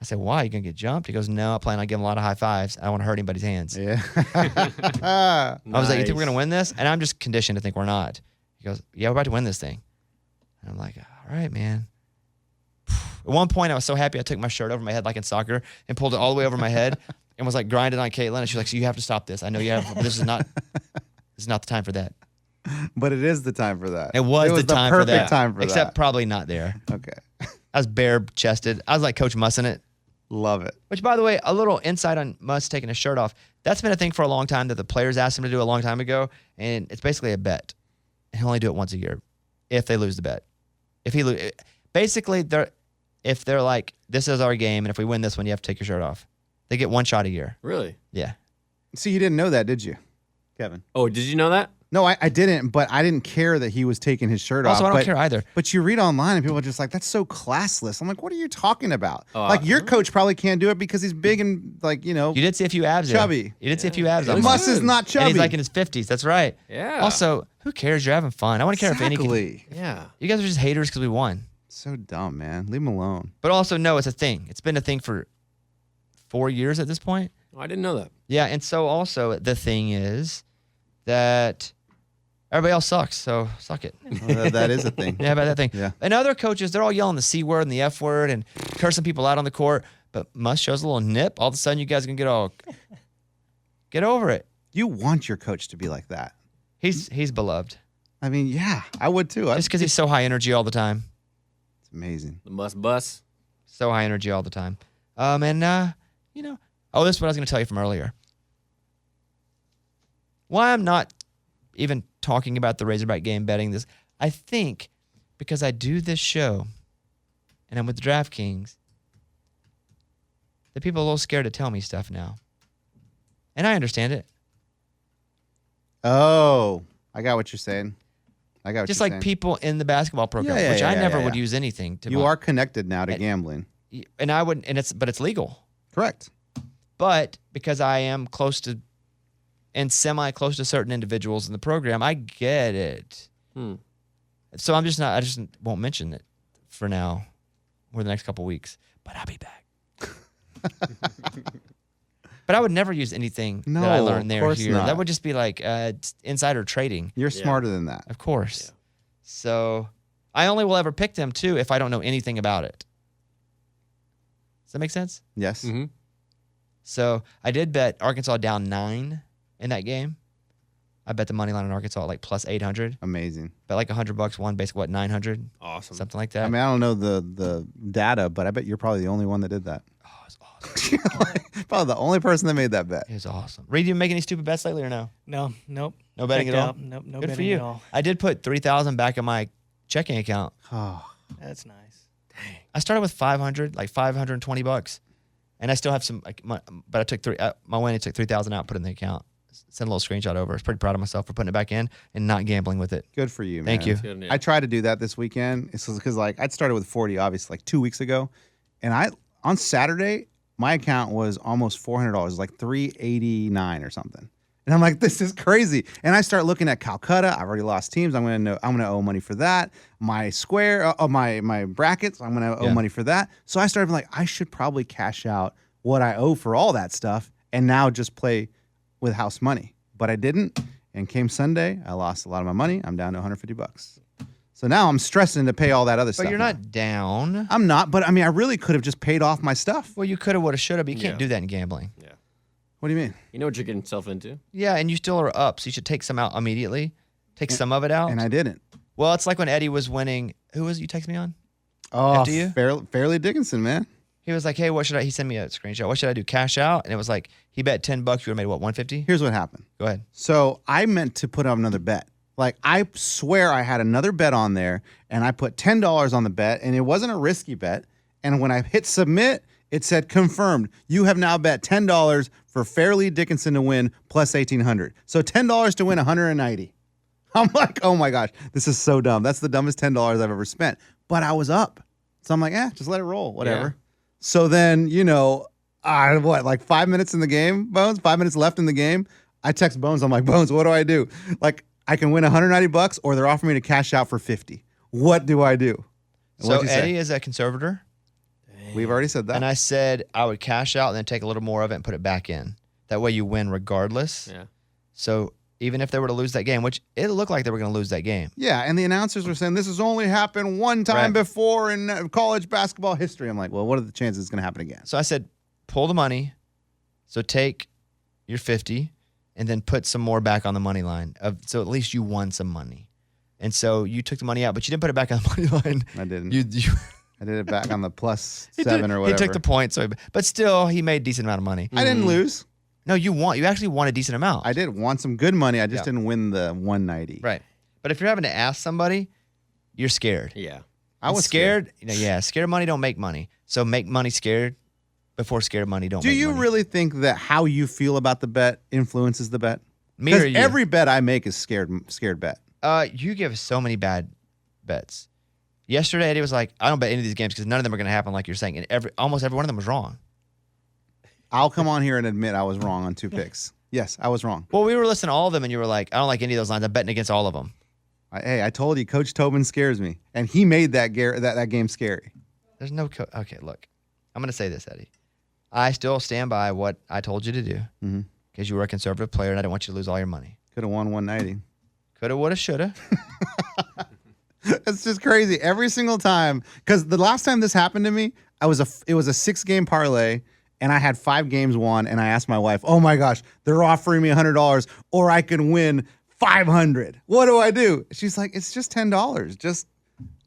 Speaker 2: I said, why? You going to get jumped? He goes, no, I plan on giving a lot of high fives. I don't want to hurt anybody's hands.
Speaker 3: Yeah.
Speaker 2: I was like, you think we're going to win this? And I'm just conditioned to think we're not. He goes, yeah, we're about to win this thing. And I'm like, all right, man. At one point, I was so happy I took my shirt over my head like in soccer and pulled it all the way over my head and was like grinding on Caitlin. And she's like, so you have to stop this. I know you have, but this is not the time for that.
Speaker 3: But it is the time for that.
Speaker 2: It was the time for that.
Speaker 3: perfect time for
Speaker 2: Except
Speaker 3: that.
Speaker 2: probably not there.
Speaker 3: Okay.
Speaker 2: I was bare-chested. I was like Coach Mussing it.
Speaker 3: Love it.
Speaker 2: Which, by the way, a little insight on Muss taking his shirt off. That's been a thing for a long time that the players asked him to do a long time ago, and it's basically a bet. And he'll only do it once a year if they lose the bet. If he lose, basically, if they're like, this is our game, and if we win this one, you have to take your shirt off. They get one shot a year.
Speaker 4: Really?
Speaker 2: Yeah.
Speaker 3: See, you didn't know that, did you, Kevin?
Speaker 4: Oh, did you know that?
Speaker 3: No, I didn't, but I didn't care that he was taking his shirt
Speaker 2: Also,
Speaker 3: off.
Speaker 2: I don't
Speaker 3: but,
Speaker 2: care either.
Speaker 3: But you read online and people are just like, that's so classless. I'm like, what are you talking about? Like, your
Speaker 2: uh-huh.
Speaker 3: coach probably can't do it because he's big and, like,
Speaker 2: You did see a few abs.
Speaker 3: chubby.
Speaker 2: There. You did see a few abs. on
Speaker 3: Muss
Speaker 2: him.
Speaker 3: is not chubby.
Speaker 2: And he's like in his 50s. That's right.
Speaker 4: Yeah.
Speaker 2: Also, who cares? You're having fun. I want to care if any.
Speaker 3: Exactly.
Speaker 4: Yeah.
Speaker 2: You guys are just haters because we won.
Speaker 3: So dumb, man. Leave him alone.
Speaker 2: But also, no, it's a thing. It's been a thing for 4 years at this point.
Speaker 4: Oh, I didn't know that.
Speaker 2: Yeah, and so also the thing is that everybody else sucks, so suck it.
Speaker 3: Well, that is a thing.
Speaker 2: Yeah, about that thing.
Speaker 3: Yeah.
Speaker 2: And other coaches, they're all yelling the C word and the F word and cursing people out on the court. But Muss shows a little nip. All of a sudden, you guys can get over it.
Speaker 3: You want your coach to be like that.
Speaker 2: He's beloved.
Speaker 3: I mean, yeah, I would too.
Speaker 2: Just because he's so high energy all the time.
Speaker 3: It's amazing.
Speaker 4: The must bus.
Speaker 2: So high energy all the time. You know, this is what I was going to tell you from earlier. Why I'm not even talking about the Razorback game betting this, I think because I do this show and I'm with DraftKings, the people are a little scared to tell me stuff now. And I understand it.
Speaker 3: Oh, I got what you're saying. I got what
Speaker 2: Just
Speaker 3: you're
Speaker 2: like
Speaker 3: saying.
Speaker 2: people in the basketball program,
Speaker 3: Yeah,
Speaker 2: which I
Speaker 3: yeah,
Speaker 2: never
Speaker 3: yeah,
Speaker 2: would
Speaker 3: yeah.
Speaker 2: use anything to.
Speaker 3: You are connected now to
Speaker 2: And-
Speaker 3: gambling.
Speaker 2: and I would, but it's legal.
Speaker 3: Correct.
Speaker 2: But because I am close to and semi close to certain individuals in the program, I get it. So I just won't mention it for now or the next couple weeks, but I'll be back. But I would never use anything that I
Speaker 3: No,
Speaker 2: learned
Speaker 3: of
Speaker 2: there
Speaker 3: course
Speaker 2: here.
Speaker 3: not.
Speaker 2: That would just be like insider trading,
Speaker 3: You're smarter than that.
Speaker 2: of course. So I only will ever pick them too if I don't know anything about it. Does that make sense?
Speaker 3: Yes.
Speaker 4: Mm-hmm.
Speaker 2: So I did bet Arkansas down 9 in that game. I bet the money line on Arkansas at like plus 800.
Speaker 3: Amazing.
Speaker 2: Bet like $100, won basically what, 900,
Speaker 4: Awesome.
Speaker 2: something like that.
Speaker 3: I mean, I don't know the data, but I bet you're probably the only one that did that.
Speaker 2: Oh, it's awesome.
Speaker 3: Probably the only person that made that bet.
Speaker 2: It was awesome. Reed, you make any stupid bets lately or no?
Speaker 6: No, nope.
Speaker 2: No betting
Speaker 6: Checked
Speaker 2: at all?
Speaker 6: out. Nope, no
Speaker 2: Good
Speaker 6: betting
Speaker 2: for you.
Speaker 6: at all.
Speaker 2: I did put $3,000 back in my checking account.
Speaker 3: Oh,
Speaker 6: That's nice.
Speaker 2: I started with 500, like $520, and I still have some. Like, but I took my winning took 3,000 out, put it in the account. Sent a little screenshot over. I was pretty proud of myself for putting it back in and not gambling with it.
Speaker 3: good for you, man.
Speaker 2: Thank you.
Speaker 4: Good, yeah.
Speaker 3: I tried to do that this weekend. It's because like I'd started with 40, obviously, like 2 weeks ago, and on Saturday my account was almost $400, like $389 or something. And I'm like, this is crazy. And I start looking at Calcutta. I've already lost teams. I'm gonna owe money for that. My my brackets. I'm gonna owe money for that. So I started like, I should probably cash out what I owe for all that stuff, and now just play with house money. But I didn't. And came Sunday, I lost a lot of my money. I'm down to $150. So now I'm stressing to pay all that other stuff.
Speaker 2: But you're
Speaker 3: now.
Speaker 2: not down.
Speaker 3: I'm not. But I mean, I really could have just paid off my stuff.
Speaker 2: Well, you could have, would have, should have, but you can't
Speaker 4: Yeah.
Speaker 2: do that in gambling.
Speaker 4: Yeah.
Speaker 3: What do you mean?
Speaker 4: You know what you're getting yourself into?
Speaker 2: Yeah, and you still are up, so you should take some out immediately. Take some of it out.
Speaker 3: And I didn't.
Speaker 2: Well, it's like when Eddie was winning. Who was it you texted me on?
Speaker 3: Oh,
Speaker 2: After you?
Speaker 3: Fairleigh Dickinson, man.
Speaker 2: He was like, hey, he sent me a screenshot. What should I do? Cash out? And it was like, he bet $10. You would have made what, 150?
Speaker 3: Here's what happened.
Speaker 2: Go ahead.
Speaker 3: So I meant to put up another bet. Like, I swear I had another bet on there, and I put $10 on the bet, and it wasn't a risky bet. And when I hit submit, it said confirmed. You have now bet $10 for Fairleigh Dickinson to win plus 1,800. So $10 to win 190. I'm like, oh my gosh, this is so dumb. That's the dumbest $10 I've ever spent. But I was up. So I'm like, just let it roll, whatever. So then, like 5 minutes in the game, Bones, 5 minutes left in the game. I text Bones. I'm like, Bones, what do I do? Like, I can win $190 or they're offering me to cash out for 50. What do I do? And
Speaker 2: So
Speaker 3: what'd you say?
Speaker 2: Eddie is a conservator.
Speaker 3: We've already said that.
Speaker 2: And I said I would cash out and then take a little more of it and put it back in. That way you win regardless.
Speaker 4: Yeah.
Speaker 2: So even if they were to lose that game, which it looked like they were going to lose that game.
Speaker 3: Yeah, and the announcers were saying this has only happened one time
Speaker 2: Right.
Speaker 3: before in college basketball history. I'm like, well, what are the chances it's going to happen again?
Speaker 2: So I said, pull the money. So take your 50 and then put some more back on the money line. So at least you won some money. And so you took the money out, but you didn't put it back on the money line.
Speaker 3: I didn't.
Speaker 2: You
Speaker 3: I did it back on the plus
Speaker 2: he
Speaker 3: 7
Speaker 2: did-
Speaker 3: or whatever.
Speaker 2: He took the point. But still, he made a decent amount of money.
Speaker 3: I didn't lose.
Speaker 2: No, you actually won a decent amount.
Speaker 3: I did want some good money. I just
Speaker 2: Yeah.
Speaker 3: didn't win the 190.
Speaker 2: Right. But if you're having to ask somebody, you're scared.
Speaker 4: Yeah.
Speaker 3: I was
Speaker 2: scared. Scared money don't make money. So make money scared before scared money don't
Speaker 3: Do
Speaker 2: make
Speaker 3: you
Speaker 2: money.
Speaker 3: really think that how you feel about the bet influences the bet?
Speaker 2: Me or
Speaker 3: Because
Speaker 2: you?
Speaker 3: every bet I make is scared bet.
Speaker 2: You give so many bad bets. Yesterday, Eddie was like, I don't bet any of these games because none of them are going to happen like you're saying. And almost every one of them was wrong.
Speaker 3: I'll come on here and admit I was wrong on 2 picks. Yes, I was wrong.
Speaker 2: Well, we were listening to all of them, and you were like, I don't like any of those lines. I'm betting against all of them.
Speaker 3: I told you, Coach Tobin scares me. And he made that game scary.
Speaker 2: There's no okay, look. I'm going to say this, Eddie. I still stand by what I told you to do because you were a conservative player, and I didn't want you to lose all your money.
Speaker 3: Could have won 190.
Speaker 2: Coulda, woulda, shoulda.
Speaker 3: It's just crazy every single time. Because the last time this happened to me, it was a 6-game parlay, and I had 5 games won. And I asked my wife, "Oh my gosh, they're offering me $100, or I can win $500. What do I do?" She's like, "It's just $10. Just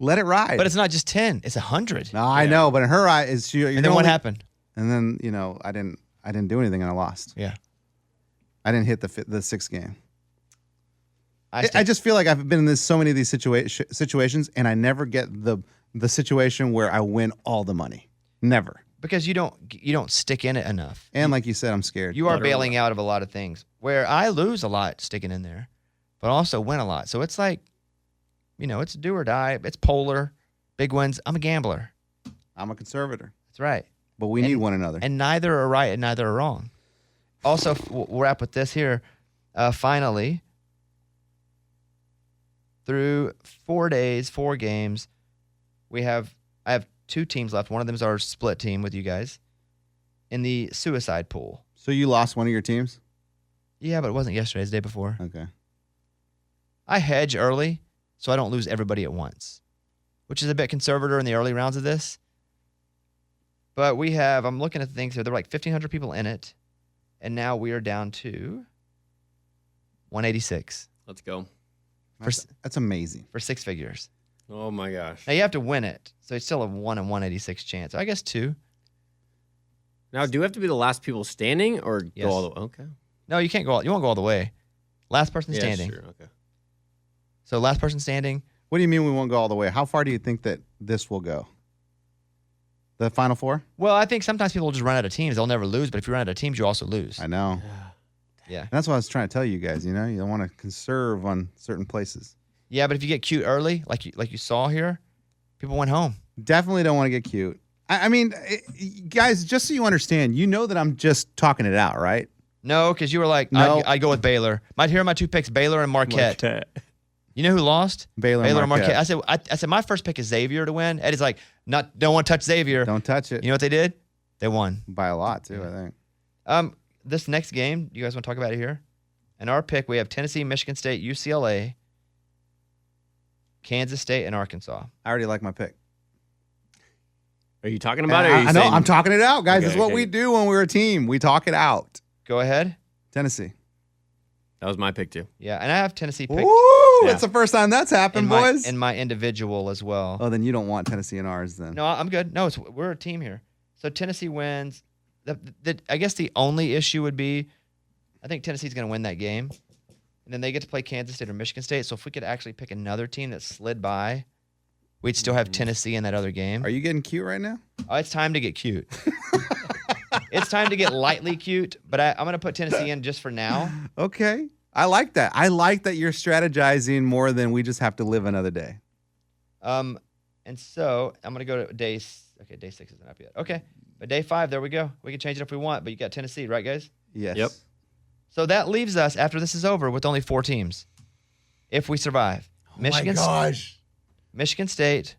Speaker 3: let it ride."
Speaker 2: But it's not just 10; it's 100.
Speaker 3: No, I know, but in her eye, is she?
Speaker 2: And then what happened?
Speaker 3: And then I didn't do anything, and I lost.
Speaker 2: Yeah,
Speaker 3: I didn't hit the 6th game.
Speaker 2: I
Speaker 3: I just feel like I've been in so many of these situations, and I never get the situation where I win all the money. Never.
Speaker 2: because you don't stick in it enough.
Speaker 3: And like you said, I'm scared.
Speaker 2: You are bailing out of a lot of things. Where I lose a lot sticking in there, but also win a lot. So it's like, it's do or die. It's polar. Big wins. I'm a gambler.
Speaker 3: I'm a conservator.
Speaker 2: That's right.
Speaker 3: But we need one another.
Speaker 2: And neither are right and neither are wrong. Also, we'll wrap with this here. Finally, through 4 days, 4 games, I have 2 teams left. One of them is our split team with you guys in the suicide pool.
Speaker 3: So you lost one of your teams?
Speaker 2: Yeah, but it wasn't yesterday. It's the day before.
Speaker 3: Okay.
Speaker 2: I hedge early so I don't lose everybody at once, which is a bit conservative in the early rounds of this. But I'm looking at the things here. There were like 1,500 people in it, and now we are down to 186
Speaker 4: Let's go.
Speaker 3: That's amazing.
Speaker 2: for 6 figures.
Speaker 4: Oh my gosh.
Speaker 2: Now you have to win it, so it's still a 1 in 186 chance. I guess 2.
Speaker 4: Now, do we have to be the last people standing or
Speaker 2: Yes.
Speaker 4: go all the way? Okay.
Speaker 2: No, you can't go. You won't go all the way. Last person standing.
Speaker 4: Sure. Okay.
Speaker 2: So last person standing.
Speaker 3: What do you mean we won't go all the way? How far do you think that this will go? The Final Four?
Speaker 2: Well, I think sometimes people will just run out of teams. They'll never lose, but if you run out of teams, you also lose.
Speaker 3: I know.
Speaker 2: Yeah.
Speaker 3: And that's what I was trying to tell you guys. You don't want to conserve on certain places.
Speaker 2: Yeah, but if you get cute early, like you saw here, people went home.
Speaker 3: Definitely don't want to get cute. I mean, guys, just so you understand, that I'm just talking it out, right?
Speaker 2: No, because you were like,
Speaker 3: No.
Speaker 2: I'd go with Baylor. Here are my 2 picks, Baylor and Marquette. You know who lost?
Speaker 3: Baylor and Marquette.
Speaker 2: I said my first pick is Xavier to win. Eddie's like, don't want to touch Xavier.
Speaker 3: Don't touch it.
Speaker 2: You know what they did? They won.
Speaker 3: By a lot, too, I think.
Speaker 2: This next game, you guys want to talk about it here? In our pick, we have Tennessee, Michigan State, UCLA, Kansas State, and Arkansas.
Speaker 3: I already like my pick.
Speaker 4: Are you talking about it? Or are you
Speaker 3: I know.
Speaker 4: saying-
Speaker 3: I'm talking it out, guys.
Speaker 4: Okay,
Speaker 3: It's what
Speaker 4: okay.
Speaker 3: we do when we're a team. We talk it out.
Speaker 2: Go ahead.
Speaker 3: Tennessee.
Speaker 4: That was my pick too.
Speaker 2: Yeah, and I have Tennessee picked
Speaker 3: Woo!
Speaker 4: Yeah.
Speaker 3: It's the first time that's happened, boys.
Speaker 2: in my individual as well.
Speaker 3: Oh, then you don't want Tennessee in ours then.
Speaker 2: No, I'm good. No, we're a team here. So Tennessee wins. I guess the only issue would be, I think Tennessee's going to win that game, and then they get to play Kansas State or Michigan State. So if we could actually pick another team that slid by, we'd still have Tennessee in that other game.
Speaker 3: Are you getting cute right now?
Speaker 2: Oh, it's time to get cute. It's time to get lightly cute, but I'm going to put Tennessee in just for now.
Speaker 3: Okay. I like that. I like that you're strategizing more than we just have to live another day.
Speaker 2: And so I'm going to go to day 6 isn't up yet. Okay. But day 5, there we go. We can change it if we want, but you got Tennessee, right, guys?
Speaker 3: Yes.
Speaker 4: Yep.
Speaker 2: So that leaves us, after this is over, with only 4 teams. If we survive. Michigan State,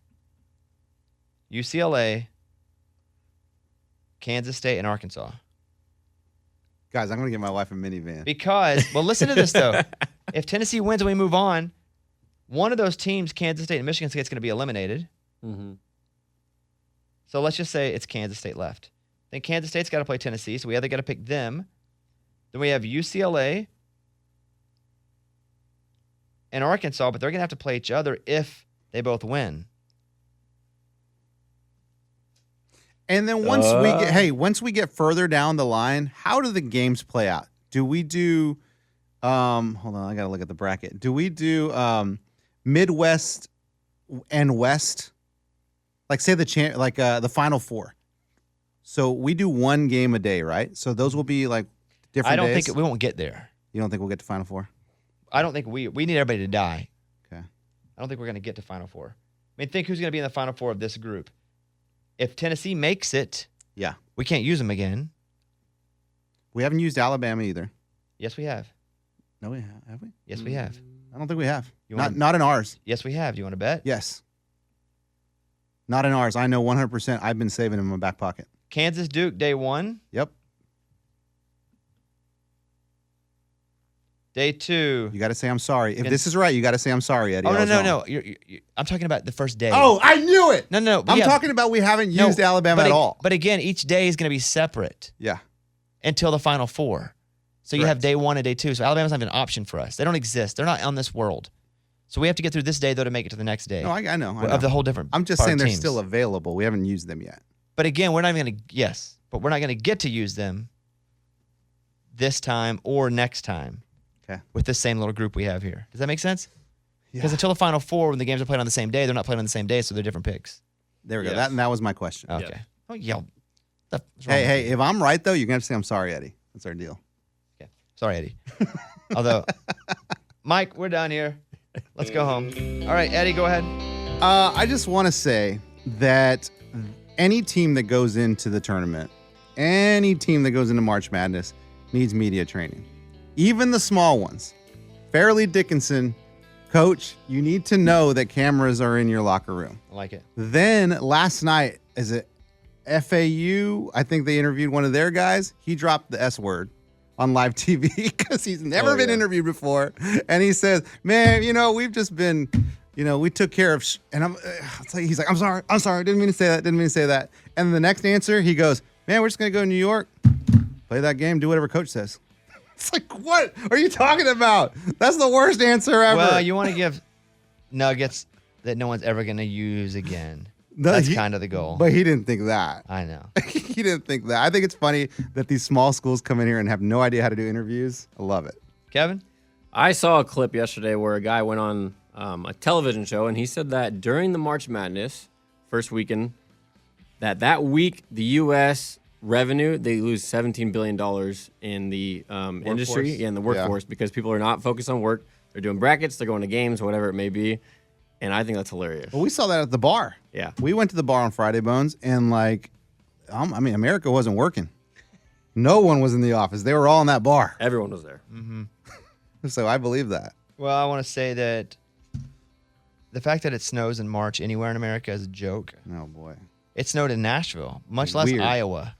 Speaker 2: UCLA, Kansas State, and Arkansas.
Speaker 3: Guys, I'm going to get my wife a minivan.
Speaker 2: Because, well, listen to this, though. If Tennessee wins and we move on, one of those teams, Kansas State and Michigan State, is going to be eliminated.
Speaker 4: Mm-hmm.
Speaker 2: So let's just say it's Kansas State left. Then Kansas State's got to play Tennessee, so we either got to pick them. Then we have UCLA and Arkansas, but they're going to have to play each other if they both win.
Speaker 3: And then once we get further down the line, how do the games play out? Do we do hold on, I got to look at the bracket. Do we do Midwest and West? Like say the Final Four. So we do 1 game a day, right? So those will be like different
Speaker 2: I don't
Speaker 3: days?
Speaker 2: think we won't get there.
Speaker 3: You don't think we'll get to Final Four?
Speaker 2: I don't think we need everybody to die.
Speaker 3: Okay.
Speaker 2: I don't think we're going to get to Final Four. I mean, think who's going to be in the Final Four of this group. If Tennessee makes it,
Speaker 3: Yeah.
Speaker 2: we can't use them again.
Speaker 3: We haven't used Alabama either.
Speaker 2: Yes, we have.
Speaker 3: No, we have. Have we?
Speaker 2: Yes, we have.
Speaker 3: I don't think we have.
Speaker 2: You
Speaker 3: Not
Speaker 2: wanna-
Speaker 3: not in ours.
Speaker 2: Yes, we have. Do you want to bet?
Speaker 3: Yes. Not in ours. I know 100%. I've been saving them in my back pocket.
Speaker 2: Kansas Duke day 1.
Speaker 3: Yep.
Speaker 2: Day 2.
Speaker 3: You got to say I'm sorry. If
Speaker 2: Against-
Speaker 3: this is right, you got to say I'm sorry, Eddie.
Speaker 2: Oh,
Speaker 3: I
Speaker 2: no,
Speaker 3: was
Speaker 2: no,
Speaker 3: wrong.
Speaker 2: no. I'm talking about the first day.
Speaker 3: Oh, I knew it.
Speaker 2: No.
Speaker 3: I'm
Speaker 2: yeah,
Speaker 3: talking about we haven't
Speaker 2: no,
Speaker 3: used Alabama
Speaker 2: but
Speaker 3: at all.
Speaker 2: But again, each day is going to be separate
Speaker 3: Yeah.
Speaker 2: until the Final Four. So you have
Speaker 3: Correct.
Speaker 2: day 1 and day 2. So Alabama's not even an option for us. They don't exist. They're not on this world. So we have to get through this day, though, to make it to the next day.
Speaker 3: No, I know.
Speaker 2: Of the whole different
Speaker 3: I'm just
Speaker 2: part
Speaker 3: saying
Speaker 2: of
Speaker 3: they're
Speaker 2: teams.
Speaker 3: still available. We haven't used them yet.
Speaker 2: But again, we're not even going to, yes, but we're not going to get to use them this time or next time
Speaker 3: Okay.
Speaker 2: with this same little group we have here. Does that make sense?
Speaker 3: Yeah.
Speaker 2: Because until the Final Four, when the games are played on the same day, they're not played on the same day, so they're different picks.
Speaker 3: There we go.
Speaker 4: Yes.
Speaker 3: That was my question.
Speaker 2: Okay.
Speaker 4: Yes.
Speaker 2: Oh, yeah. What's wrong
Speaker 3: Hey,
Speaker 2: with
Speaker 3: hey,
Speaker 2: you?
Speaker 3: if I'm right, though, you're going to have to say I'm sorry, Eddie. That's our deal.
Speaker 2: Okay. Sorry, Eddie. Although, Mike, we're done here. Let's go home. All right, Eddie, go ahead.
Speaker 3: I just want to say that any team that goes into the tournament, any team that goes into March Madness needs media training. Even the small ones. Fairleigh Dickinson, coach, you need to know that cameras are in your locker room.
Speaker 2: I like it.
Speaker 3: Then last night, is it FAU? I think they interviewed one of their guys. He dropped the S word on live TV because he's never been interviewed before. And he says, man, we've just been, we took care of, and he's like, I'm sorry. Didn't mean to say that. And the next answer, he goes, man, we're just going to go to New York, play that game, do whatever coach says. It's like, what are you talking about? That's the worst answer ever.
Speaker 2: Well, you want to give nuggets that no one's ever going to use again.
Speaker 3: No,
Speaker 2: That's kind of the goal.
Speaker 3: But he didn't think that.
Speaker 2: I know.
Speaker 3: He didn't think that. I think it's funny that these small schools come in here and have no idea how to do interviews. I love it.
Speaker 2: Kevin?
Speaker 4: I saw a clip yesterday where a guy went on a television show, and he said that during the March Madness first weekend, that week the U.S. revenue, they lose $17 billion in the industry, in the workforce, because people are not focused on work. They're doing brackets, they're going to games, whatever it may be. And I think that's hilarious.
Speaker 3: Well, we saw that at the bar.
Speaker 4: Yeah.
Speaker 3: We went to the bar on Friday, Bones, and America wasn't working. No one was in the office. They were all in that bar.
Speaker 4: Everyone was there.
Speaker 3: So I believe that.
Speaker 2: Well, I want to say that the fact that it snows in March anywhere in America is a joke.
Speaker 3: Oh, boy.
Speaker 2: It snowed in Nashville, much less
Speaker 3: Weird.
Speaker 2: Iowa.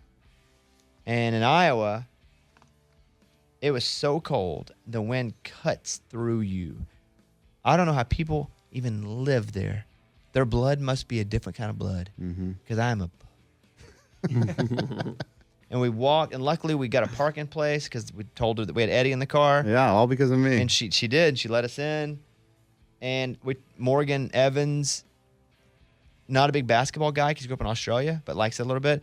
Speaker 2: And in Iowa, it was so cold, the wind cuts through you. I don't know how people even live there. Their blood must be a different kind of blood, because I'm a... And we walked, and luckily we got a parking place because we told her that we had Eddie in the car.
Speaker 3: Yeah, all because of me.
Speaker 2: And she did. She let us in. And Morgan Evans, not a big basketball guy because he grew up in Australia, but likes it a little bit.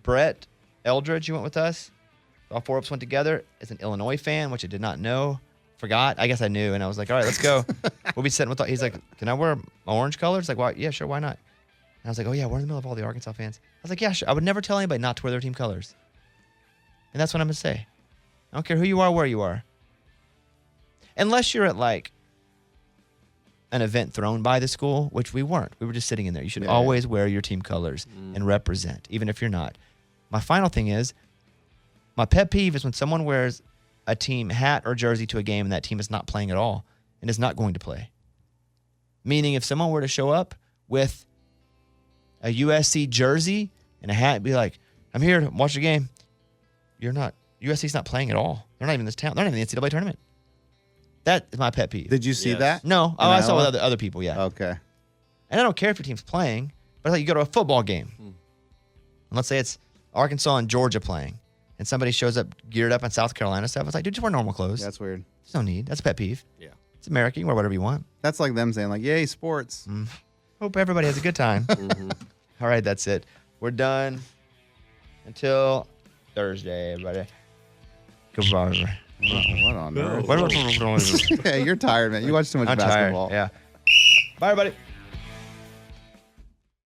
Speaker 2: Brett Eldridge, you went with us. All four of us went together. Is an Illinois fan, which I did not know. Forgot. I guess I knew. And I was like, all right, let's go. We'll be sitting with, he's like, can I wear orange colors? Like, why? Yeah, sure. Why not? And I was like, oh, yeah, we're in the middle of all the Arkansas fans. I was like, yeah, sure. I would never tell anybody not to wear their team colors. And that's what I'm going to say. I don't care who you are, where you are. Unless you're at like an event thrown by the school, which we weren't. We were just sitting in there. You should always wear your team colors and represent, even if you're not. My final thing is, my pet peeve is when someone wears a team hat or jersey to a game and that team is not playing at all and is not going to play. Meaning if someone were to show up with a USC jersey and a hat and be like, I'm here to watch the game. You're not. USC's not playing at all. They're not even in this town. They're not even in the NCAA tournament. That is my pet peeve.
Speaker 3: Did you see
Speaker 4: Yes.
Speaker 3: that?
Speaker 2: No. Oh, I saw
Speaker 3: Iowa?
Speaker 2: with other people, yeah.
Speaker 3: Okay.
Speaker 2: And I don't care if your team's playing, but it's like you go to a football game. And let's say it's Arkansas and Georgia playing, and somebody shows up geared up in South Carolina stuff. It's like, dude, just wear normal clothes.
Speaker 3: That's weird.
Speaker 2: There's no need. That's a pet peeve.
Speaker 4: Yeah.
Speaker 2: It's America. You can wear whatever you want.
Speaker 3: That's like them saying, like, yay, sports.
Speaker 2: Hope everybody has a good time. All right, that's it. We're done until Thursday, everybody. Goodbye.
Speaker 3: What on earth?
Speaker 2: What?
Speaker 3: Yeah, you're tired, man. You watch too much
Speaker 2: I'm
Speaker 3: basketball.
Speaker 2: tired. Yeah. Bye, everybody.